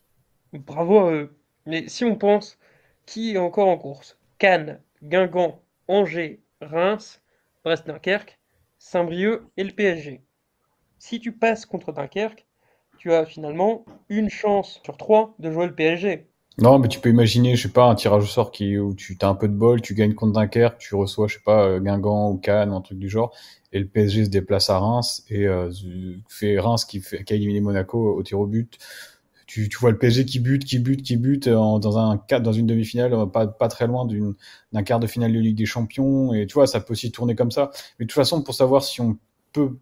bravo à eux. Mais si on pense qui est encore en course, Cannes, Guingamp, Angers, Reims, Brest-Dunkerque, Saint-Brieuc et le PSG. Si tu passes contre Dunkerque, tu as finalement une chance sur trois de jouer le PSG. Non, mais tu peux imaginer, je sais pas, un tirage au sort où tu as un peu de bol, tu gagnes contre Dunkerque, tu reçois, je sais pas, Guingamp ou Cannes, un truc du genre, et le PSG se déplace à Reims et fait Reims qui a éliminé Monaco au tir au but. Tu vois le PSG qui bute dans une demi-finale, pas très loin d'un quart de finale de Ligue des Champions, et tu vois, ça peut aussi tourner comme ça. Mais de toute façon, pour savoir si on peut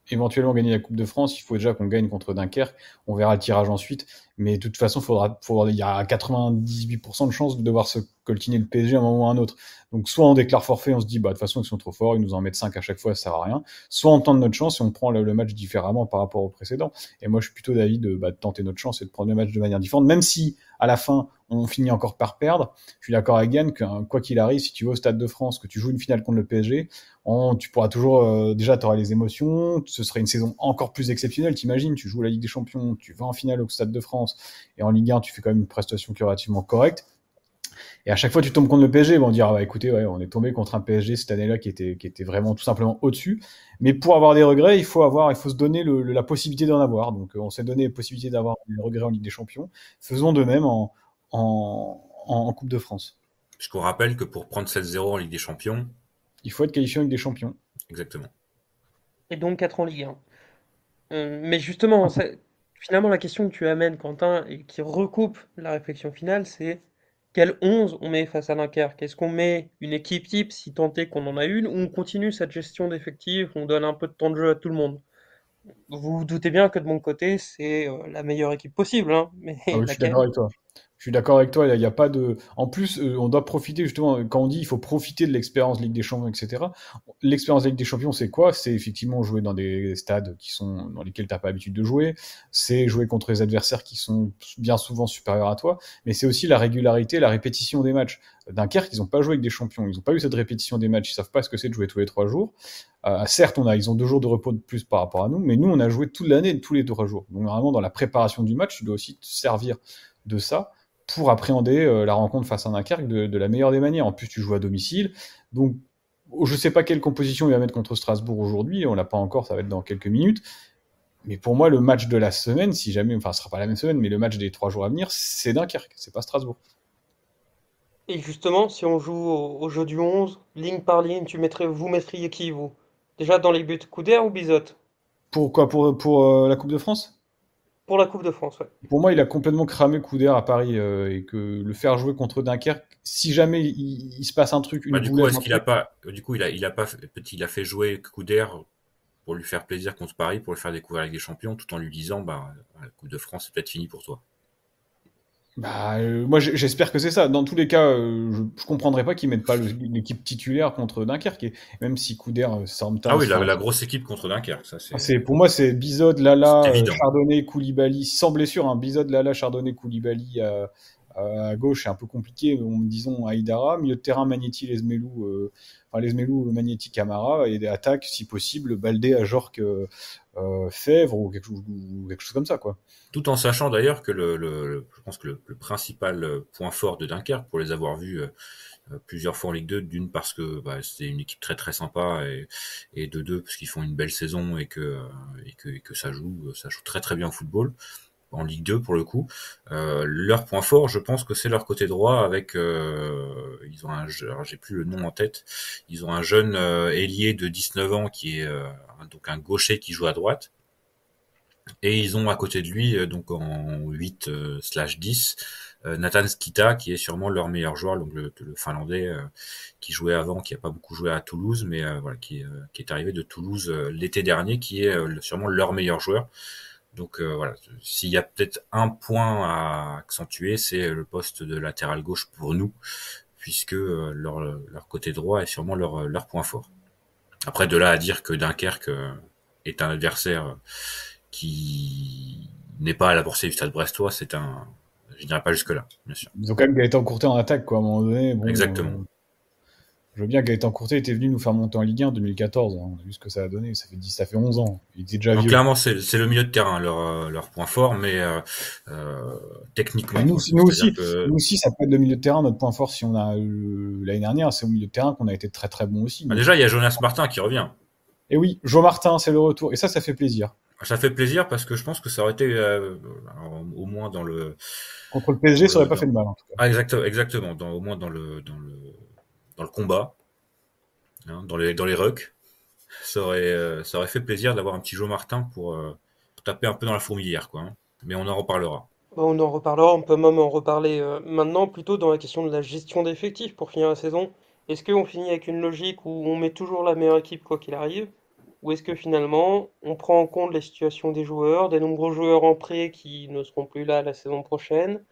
éventuellement gagner la Coupe de France, il faut déjà qu'on gagne contre Dunkerque. On verra le tirage ensuite. Mais de toute façon, il y a 98% de chances de devoir se coltiner le PSG à un moment ou à un autre. Donc, soit on déclare forfait, on se dit, bah, de toute façon, ils sont trop forts, ils nous en mettent 5 à chaque fois, ça sert à rien. Soit on tente notre chance et on prend le match différemment par rapport au précédent. Et moi, je suis plutôt d'avis de tenter notre chance et de prendre le match de manière différente, même si, à la fin, on finit encore par perdre. Je suis d'accord avec Yann que, quoi qu'il arrive, si tu vas au Stade de France, que tu joues une finale contre le PSG, tu pourras toujours, déjà, tu auras les émotions, ce serait une saison encore plus exceptionnelle. T'imagines, tu joues la Ligue des Champions, tu vas en finale au Stade de France, et en Ligue 1, tu fais quand même une prestation qui est relativement correcte. Et à chaque fois, tu tombes contre le PSG, on dire, ah bah, écoutez, ouais, on est tombé contre un PSG cette année-là qui était vraiment tout simplement au-dessus. Mais pour avoir des regrets, il faut se donner la possibilité d'en avoir. Donc, on s'est donné la possibilité d'avoir des regrets en Ligue des Champions. Faisons de même en Coupe de France. Puisqu'on rappelle que pour prendre 7-0 en Ligue des Champions, Il faut être qualifié en Ligue des Champions. exactement. Et donc 4 en Ligue 1. Mais justement, finalement, la question que tu amènes, Quentin, et qui recoupe la réflexion finale, c'est quel 11 on met face à Dunkerque? Est-ce qu'on met une équipe type, si tant est qu'on en a une, ou on continue cette gestion d'effectifs, on donne un peu de temps de jeu à tout le monde? Vous vous doutez bien que de mon côté, c'est la meilleure équipe possible, hein, mais Ah oui, je suis laquelle? d'accord avec toi. Je suis d'accord avec toi, il y a pas de. En plus, on doit profiter justement, quand on dit il faut profiter de l'expérience Ligue des Champions, etc. L'expérience Ligue des Champions, c'est quoi? C'est effectivement jouer dans des stades dans lesquels t'as pas l'habitude de jouer. C'est jouer contre des adversaires qui sont bien souvent supérieurs à toi. Mais c'est aussi la régularité, la répétition des matchs. Dunkerque, ils ont pas joué avec des champions. Ils ont pas eu cette répétition des matchs. Ils savent pas ce que c'est de jouer tous les 3 jours. Certes, ils ont 2 jours de repos de plus par rapport à nous, mais nous, on a joué toute l'année, tous les 3 jours. Donc vraiment, dans la préparation du match, tu dois aussi te servir de ça pour appréhender la rencontre face à Dunkerque de la meilleure des manières. En plus, tu joues à domicile. Donc, je ne sais pas quelle composition il va mettre contre Strasbourg aujourd'hui. On l'a pas encore, ça va être dans quelques minutes. Mais pour moi, le match de la semaine, si jamais, enfin, ce sera pas la même semaine, mais le match des 3 jours à venir, c'est Dunkerque, c'est pas Strasbourg. Et justement, si on joue au jeu du 11, ligne par ligne, vous mettriez qui, vous? Déjà dans les buts, Couder ou Bizot? Pourquoi pour la Coupe de France? Pour la Coupe de France, ouais. Pour moi, il a complètement cramé Couder à Paris et que le faire jouer contre Dunkerque, si jamais il se passe un truc, une Bah, du coup, boulette, est-ce un qu'il a truc, pas, du coup, il a fait jouer Couder pour lui faire plaisir contre Paris, pour le faire découvrir avec des champions, tout en lui disant, bah, la Coupe de France, c'est peut-être fini pour toi. bah, moi j'espère que c'est ça. Dans tous les cas, je comprendrais pas qu'ils mettent pas l'équipe titulaire contre Dunkerque. Et même si Couder, Ah sometimes, oui, enfin, la grosse équipe contre Dunkerque, ça pour moi c'est Bizot, c'est Lala, évident. Chardonnay, Koulibaly, sans blessure, hein, Bizot, Lala, Chardonnay, Koulibaly À gauche, c'est un peu compliqué. Disons Aïdara, milieu de terrain Magnetti, Lesmelou, Magnetti, Camara, et des attaques, si possible, Baldé, Ajorc, Fèvre ou quelque chose comme ça, quoi. Tout en sachant d'ailleurs que je pense que le principal point fort de Dunkerque, pour les avoir vus plusieurs fois en Ligue 2, d'une parce que c'est une équipe très très sympa et de deux parce qu'ils font une belle saison et que ça joue très très bien au football en Ligue 2 pour le coup. Leur point fort, je pense que c'est leur côté droit avec ils ont alors j'ai plus le nom en tête. Ils ont un jeune ailier de 19 ans qui est donc un gaucher qui joue à droite. Et ils ont à côté de lui, donc en 8/10, Nathan Skita, qui est sûrement leur meilleur joueur, donc le Finlandais qui jouait avant, qui a pas beaucoup joué à Toulouse, mais voilà, qui est arrivé de Toulouse l'été dernier, qui est sûrement leur meilleur joueur. Donc voilà, s'il y a peut-être un point à accentuer, c'est le poste de latéral gauche pour nous, puisque leur côté droit est sûrement leur point fort. Après, de là à dire que Dunkerque est un adversaire qui n'est pas à la portée du Stade Brestois, je dirais pas jusque là, bien sûr. Ils ont quand même Gaëtan Courtet en attaque, quoi, à un moment donné. Bon, Exactement. je veux bien, Gaëtan Courtet était venu nous faire monter en Ligue 1 en 2014. Hein. On a vu ce que ça a donné. Ça fait 11 ans. Il était déjà Donc vieux. clairement, c'est le milieu de terrain leur point fort, mais techniquement, Nous que aussi, ça peut être le milieu de terrain. Notre point fort, si on a l'année dernière, c'est au milieu de terrain qu'on a été très très bon aussi. déjà il y a Jonas Martin qui revient. Et oui, Joe Martin, c'est le retour. Et ça fait plaisir. Ça fait plaisir parce que je pense que ça aurait été au moins dans le contre le PSG, ça aurait pas fait de mal en tout cas. Ah, exactement, au moins dans le combat, hein, dans les rucks, ça aurait fait plaisir d'avoir un petit Joe Martin pour taper un peu dans la fourmilière, quoi. Hein. Mais on en reparlera. On en reparlera, on peut même en reparler maintenant, plutôt dans la question de la gestion d'effectifs pour finir la saison. Est-ce qu'on finit avec une logique où on met toujours la meilleure équipe quoi qu'il arrive? Ou est-ce que finalement on prend en compte les situations des joueurs, des nombreux joueurs en prêt qui ne seront plus là la saison prochaine?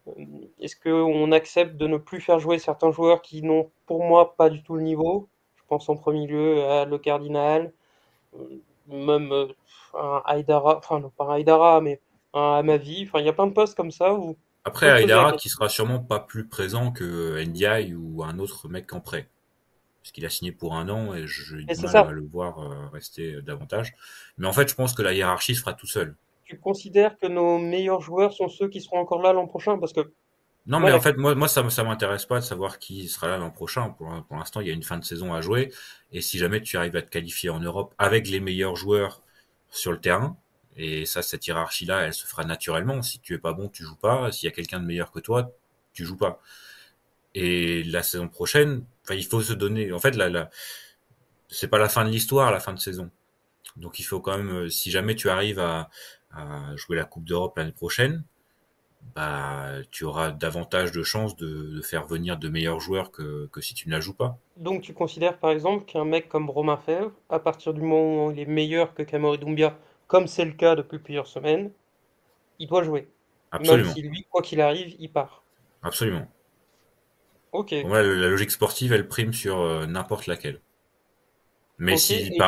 Euh, Est-ce qu'on accepte de ne plus faire jouer certains joueurs qui n'ont pour moi pas du tout le niveau? Je pense en premier lieu à Le Cardinal, même un Aïdara, enfin non pas un Aïdara, mais un Amavi. Enfin, il y a plein de postes comme ça où on Après, peut se poser la Aïdara qui question. sera sûrement pas plus présent que Ndiaye ou un autre mec en prêt. Parce qu'il a signé pour un an et j'ai Et du c'est mal à ça. le voir rester davantage. Mais en fait, je pense que la hiérarchie se fera tout seul. Tu considères que nos meilleurs joueurs sont ceux qui seront encore là l'an prochain? Parce que Non, moi, mais en fait, moi ça m'intéresse pas de savoir qui sera là l'an prochain. Pour l'instant, il y a une fin de saison à jouer. Et si jamais tu arrives à te qualifier en Europe avec les meilleurs joueurs sur le terrain, et ça, cette hiérarchie-là, elle se fera naturellement. Si tu es pas bon, tu joues pas. S'il y a quelqu'un de meilleur que toi, tu joues pas. Et la saison prochaine, enfin, il faut se donner. En fait, c'est pas la fin de l'histoire, la fin de saison. Donc, il faut quand même, si jamais tu arrives à jouer la Coupe d'Europe l'année prochaine, tu auras davantage de chances de faire venir de meilleurs joueurs que si tu ne la joues pas. donc tu considères par exemple qu'un mec comme Romain Fèvre, à partir du moment où il est meilleur que Kamori Doumbia, comme c'est le cas depuis plusieurs semaines, il doit jouer. Même Absolument, si lui, quoi qu'il arrive, il part. absolument. Ok, Pour moi, la logique sportive, elle prime sur n'importe laquelle. Mais ok. si, Et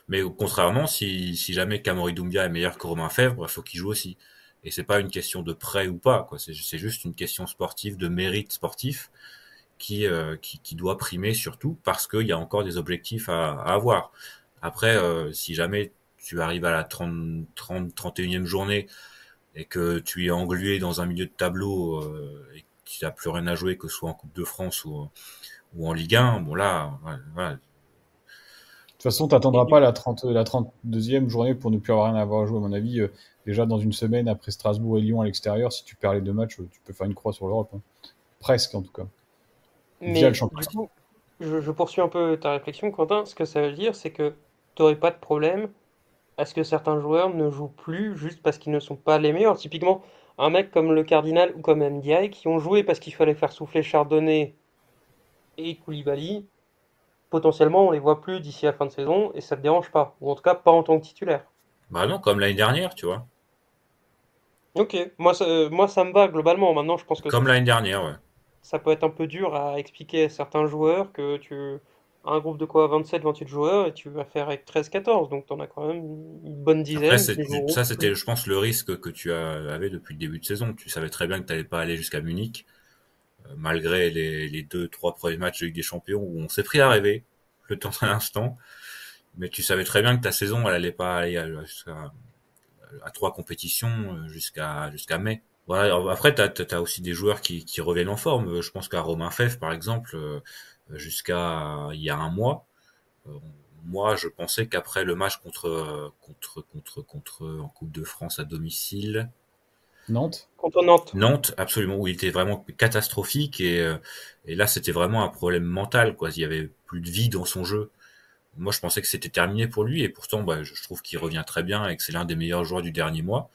mais contrairement, si jamais Kamori Doumbia est meilleur que Romain Fèvre, il faut qu'il joue aussi. Et c'est pas une question de prêt ou pas, quoi. C'est juste une question sportive, de mérite sportif qui doit primer surtout parce qu'il y a encore des objectifs à avoir. Après, si jamais tu arrives à la 31e journée et que tu es englué dans un milieu de tableau et que tu n'as plus rien à jouer, que ce soit en Coupe de France ou en Ligue 1, bon là, voilà. De toute façon, Et t'attendras du pas la 32e journée pour ne plus avoir rien à avoir à jouer, à mon avis. Déjà, dans une semaine, après Strasbourg et Lyon à l'extérieur, si tu perds les deux matchs, tu peux faire une croix sur l'Europe. Hein. Presque, en tout cas. Via le Mais du championnat. coup, je poursuis un peu ta réflexion, Quentin. Ce que ça veut dire, c'est que tu n'aurais pas de problème à ce que certains joueurs ne jouent plus juste parce qu'ils ne sont pas les meilleurs. Typiquement, un mec comme le Cardinal ou comme MDI qui ont joué parce qu'il fallait faire souffler Chardonnay et Koulibaly, potentiellement on les voit plus d'ici la fin de saison et ça te dérange pas. Ou en tout cas pas en tant que titulaire. Bah non, comme l'année dernière, tu vois. Ok, moi ça me va globalement. Maintenant, je pense que Comme l'année dernière, ouais. ça peut être un peu dur à expliquer à certains joueurs que un groupe de quoi, 27-28 joueurs, et tu vas faire avec 13-14, donc t'en as quand même une bonne Après, dizaine qui joueront. ça, c'était, je pense, le risque que tu avais depuis le début de saison. Tu savais très bien que tu n'allais pas aller jusqu'à Munich, malgré les 2, 3 premiers matchs de Ligue des Champions où on s'est pris à rêver, le temps d'un instant. Mais tu savais très bien que ta saison, elle allait pas aller à 3 compétitions jusqu'à mai. Voilà. Après, t'as aussi des joueurs qui reviennent en forme. Je pense qu'à Romain Fèvre, par exemple, jusqu'à il y a un mois, euh, moi, je pensais qu'après le match contre en Coupe de France à domicile, Nantes? Contre Nantes. Nantes, absolument, où il était vraiment catastrophique et là, c'était vraiment un problème mental, quoi. Il y avait plus de vie dans son jeu. Moi, je pensais que c'était terminé pour lui et pourtant, bah, je trouve qu'il revient très bien et que c'est l'un des meilleurs joueurs du dernier mois.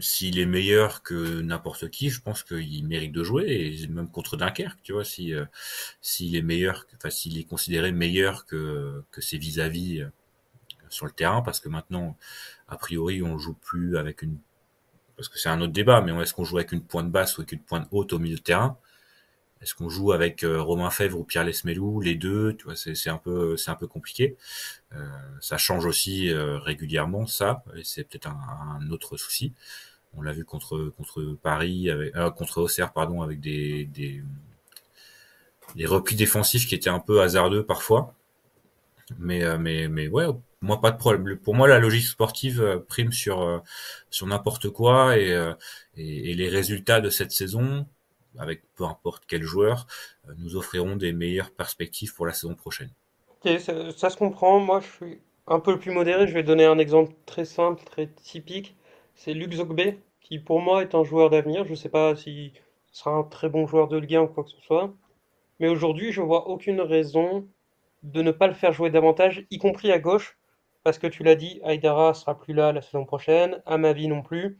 S'il est meilleur que n'importe qui, je pense qu'il mérite de jouer et même contre Dunkerque, tu vois, si s'il est meilleur, enfin s'il est considéré meilleur que ses vis-à-vis sur le terrain, parce que maintenant, a priori, on joue plus avec une, parce que c'est un autre débat, mais est-ce qu'on joue avec une pointe basse ou avec une pointe haute au milieu de terrain? Est-ce qu'on joue avec Romain Fèvre ou Pierre Lesmelou, les deux? Tu vois, c'est un peu compliqué. Ça change aussi régulièrement, ça, et c'est peut-être un autre souci. On l'a vu contre Paris, contre Auxerre, pardon, avec des replis défensifs qui étaient un peu hasardeux parfois. Mais ouais, moi pas de problème. Pour moi, la logique sportive prime sur n'importe quoi et les résultats de cette saison, avec peu importe quel joueur, nous offriront des meilleures perspectives pour la saison prochaine. Ok, ça se comprend. Moi, je suis un peu plus modéré. Je vais donner un exemple très simple, très typique. C'est Luc Zogbe, qui pour moi est un joueur d'avenir. Je ne sais pas si ce sera un très bon joueur de Ligue 1 ou quoi que ce soit. Mais aujourd'hui, je vois aucune raison de ne pas le faire jouer davantage, y compris à gauche. Parce que tu l'as dit, Aïdara sera plus là la saison prochaine, Amavi non plus.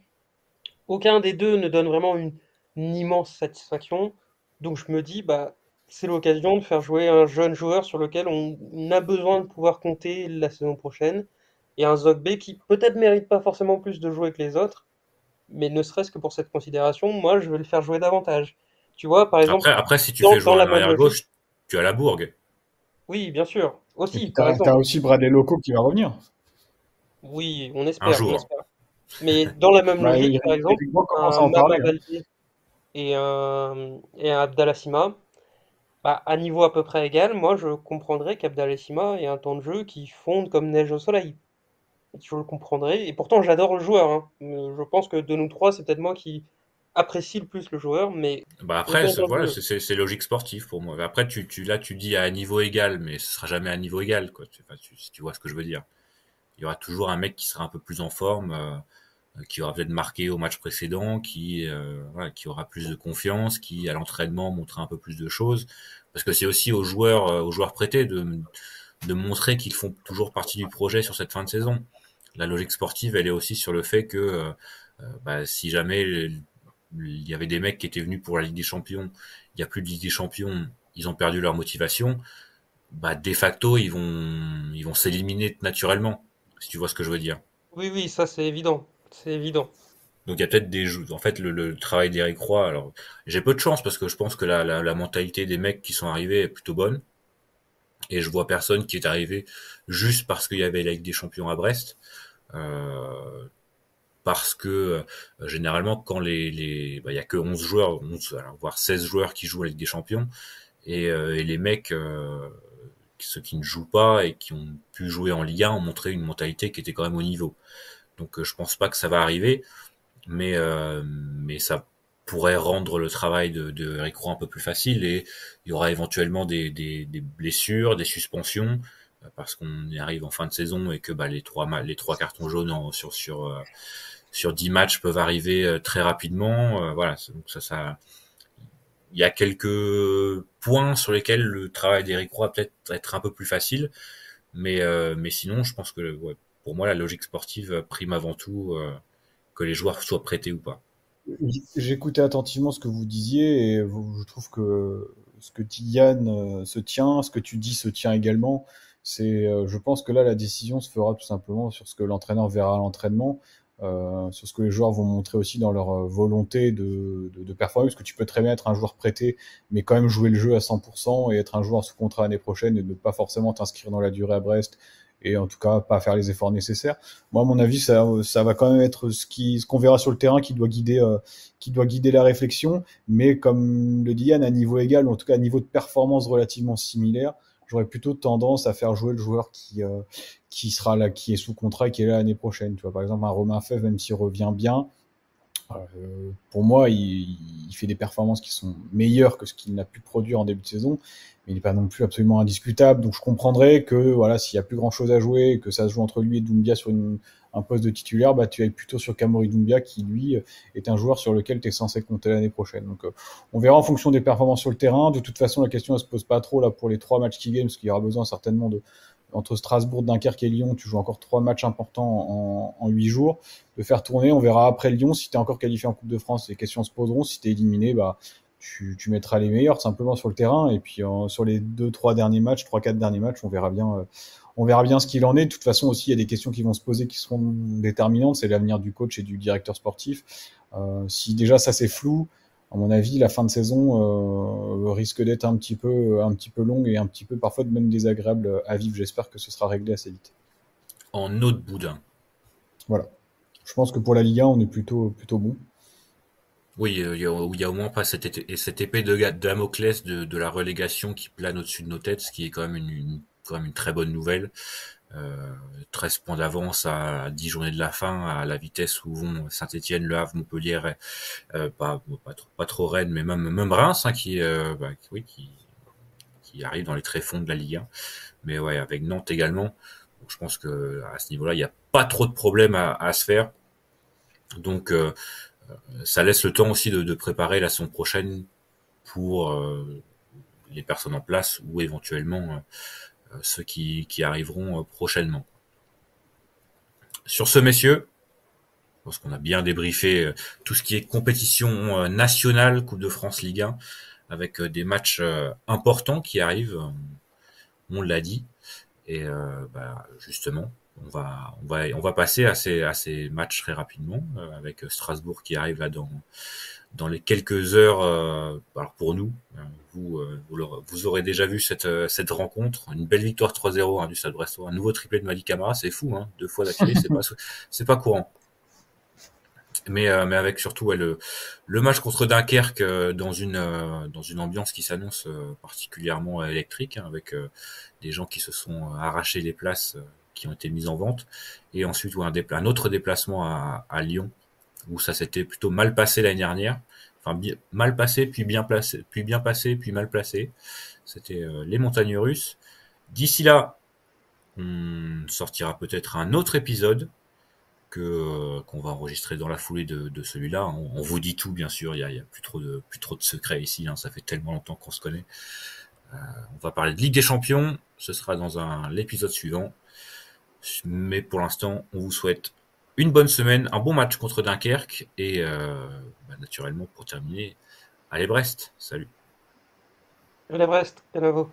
Aucun des deux ne donne vraiment une immense satisfaction. Donc je me dis, bah, c'est l'occasion de faire jouer un jeune joueur sur lequel on a besoin de pouvoir compter la saison prochaine. Et un Zogbe qui peut-être mérite pas forcément plus de jouer que les autres, mais ne serait-ce que pour cette considération, moi je vais le faire jouer davantage. Tu vois, par exemple, Après, si tu dans, fais dans jouer la un même arrière logique, gauche, tu as la bourgue. oui, bien sûr, Et aussi, puis par t'as exemple, aussi Bradley Loco qui va revenir. oui, Un on jour. espère. Mais dans la même Bah, logique, par exemple, Eric Roy commence un à en Mama parler, hein. Baldé et un Abdallah Sima, bah, à niveau à peu près égal, moi je comprendrais qu'Abdallah Sima ait un temps de jeu qui fonde comme neige au soleil. Je le comprendrais, et pourtant j'adore le joueur, hein. Je pense que de nous trois, c'est peut-être moi qui apprécie le plus le joueur, mais Bah après, autant dans le voilà, jeu. c'est logique sportive pour moi. Après, là, tu dis à un niveau égal, mais ce sera jamais à un niveau égal, quoi. Si tu vois ce que je veux dire. Il y aura toujours un mec qui sera un peu plus en forme, qui aura peut-être marqué au match précédent, voilà, qui aura plus de confiance, qui à l'entraînement montrera un peu plus de choses. Parce que c'est aussi aux joueurs prêtés de montrer qu'ils font toujours partie du projet sur cette fin de saison. La logique sportive, elle est aussi sur le fait que bah, si jamais il y avait des mecs qui étaient venus pour la Ligue des Champions, il y a plus de Ligue des Champions, ils ont perdu leur motivation, bah de facto ils vont s'éliminer naturellement, si tu vois ce que je veux dire. Oui, oui, ça c'est évident. C'est évident. Donc il y a peut-être en fait le travail d'Eric Roy. Alors j'ai peu de chance parce que je pense que la mentalité des mecs qui sont arrivés est plutôt bonne et je vois personne qui est arrivé juste parce qu'il y avait la Ligue des Champions à Brest. Euh, Parce que généralement quand bah, il y a que 11 joueurs, 11, alors, voire 16 joueurs qui jouent à la Ligue des Champions et les mecs ceux qui ne jouent pas et qui ont pu jouer en Ligue 1 ont montré une mentalité qui était quand même au niveau. Donc je pense pas que ça va arriver, mais ça pourrait rendre le travail de Eric Roy un peu plus facile et il y aura éventuellement des blessures, des suspensions parce qu'on y arrive en fin de saison et que bah, les trois cartons jaunes sur 10 matchs peuvent arriver très rapidement. Voilà, donc ça, il y a quelques points sur lesquels le travail d'Eric Roy peut-être être un peu plus facile, mais sinon, je pense que ouais, pour moi, la logique sportive prime avant tout que les joueurs soient prêtés ou pas. J'écoutais attentivement ce que vous disiez et je trouve que ce que dit Yann se tient, ce que tu dis se tient également. Je pense que là, la décision se fera tout simplement sur ce que l'entraîneur verra à l'entraînement. sur ce que les joueurs vont montrer aussi dans leur volonté de performer, parce que tu peux très bien être un joueur prêté, mais quand même jouer le jeu à 100% et être un joueur sous contrat l'année prochaine et ne pas forcément t'inscrire dans la durée à Brest et en tout cas pas faire les efforts nécessaires. Moi, à mon avis, ça va quand même être ce qu'on verra sur le terrain qui doit guider la réflexion, mais comme le dit Yann, à niveau égal, ou en tout cas à niveau de performance relativement similaire, j'aurais plutôt tendance à faire jouer le joueur qui sera là, qui est sous contrat et qui est là l'année prochaine. Tu vois, par exemple, un Romain Fèvre, même s'il revient bien, pour moi, il fait des performances qui sont meilleures que ce qu'il n'a pu produire en début de saison, mais il n'est pas non plus absolument indiscutable. Donc je comprendrais que voilà, s'il y a plus grand chose à jouer, et que ça se joue entre lui et Doumbia sur un poste de titulaire, bah tu ailles plutôt sur Kamori Doumbia qui lui est un joueur sur lequel tu es censé compter l'année prochaine. Donc on verra en fonction des performances sur le terrain. De toute façon, la question ne se pose pas trop là pour les 3 matchs qui viennent, parce qu'il y aura besoin certainement de entre Strasbourg, Dunkerque et Lyon, tu joues encore 3 matchs importants en 8 jours. De faire tourner, on verra après Lyon si tu es encore qualifié en Coupe de France, les questions se poseront. Si tu es éliminé, bah, tu mettras les meilleurs simplement sur le terrain. Et puis sur les 2-3 derniers matchs, 3-4 derniers matchs, on verra bien ce qu'il en est. De toute façon aussi, il y a des questions qui vont se poser qui seront déterminantes. C'est l'avenir du coach et du directeur sportif. Si déjà ça c'est flou, à mon avis, la fin de saison risque d'être un petit peu longue et un petit peu parfois même désagréable à vivre. J'espère que ce sera réglé assez vite. En eau de boudin. Voilà. Je pense que pour la Ligue 1, on est plutôt bon. Oui, il y a au moins pas cette épée de Damoclès de la relégation qui plane au-dessus de nos têtes, ce qui est quand même quand même une très bonne nouvelle. 13 points d'avance à 10 journées de la fin, à la vitesse où vont Saint-Etienne, Le Havre, Montpellier, pas trop Rennes, mais même Reims, hein, qui arrive dans les tréfonds de la Ligue 1. Mais ouais, avec Nantes également. Donc, je pense que à ce niveau-là, il n'y a pas trop de problèmes à se faire. Donc ça laisse le temps aussi de préparer la saison prochaine pour les personnes en place ou éventuellement ceux qui arriveront prochainement. Sur ce, messieurs, je pense qu'on a bien débriefé tout ce qui est compétition nationale, Coupe de France, Ligue 1, avec des matchs importants qui arrivent, on l'a dit. Et justement, on va passer à ces matchs très rapidement, avec Strasbourg qui arrive là dans les quelques heures. Alors pour nous, vous aurez déjà vu cette rencontre, une belle victoire 3-0 hein, du Stade Brestois, un nouveau triplé de Malik Camara, c'est fou, hein, 2 fois d'affilée, c'est pas courant. Mais avec surtout le match contre Dunkerque dans une ambiance qui s'annonce particulièrement électrique, hein, avec des gens qui se sont arrachés les places qui ont été mises en vente, et ensuite un autre déplacement à Lyon où ça s'était plutôt mal passé l'année dernière, enfin mal passé puis bien placé, puis bien passé puis mal placé. C'était les montagnes russes. D'ici là, on sortira peut-être un autre épisode qu'on va enregistrer dans la foulée de celui-là. On vous dit tout, bien sûr. Il y a plus trop de secrets ici. Hein, ça fait tellement longtemps qu'on se connaît. On va parler de Ligue des Champions. Ce sera dans l'épisode suivant. Mais pour l'instant, on vous souhaite une bonne semaine, un bon match contre Dunkerque et naturellement pour terminer, allez Brest. Salut. Allez Brest, allez vous.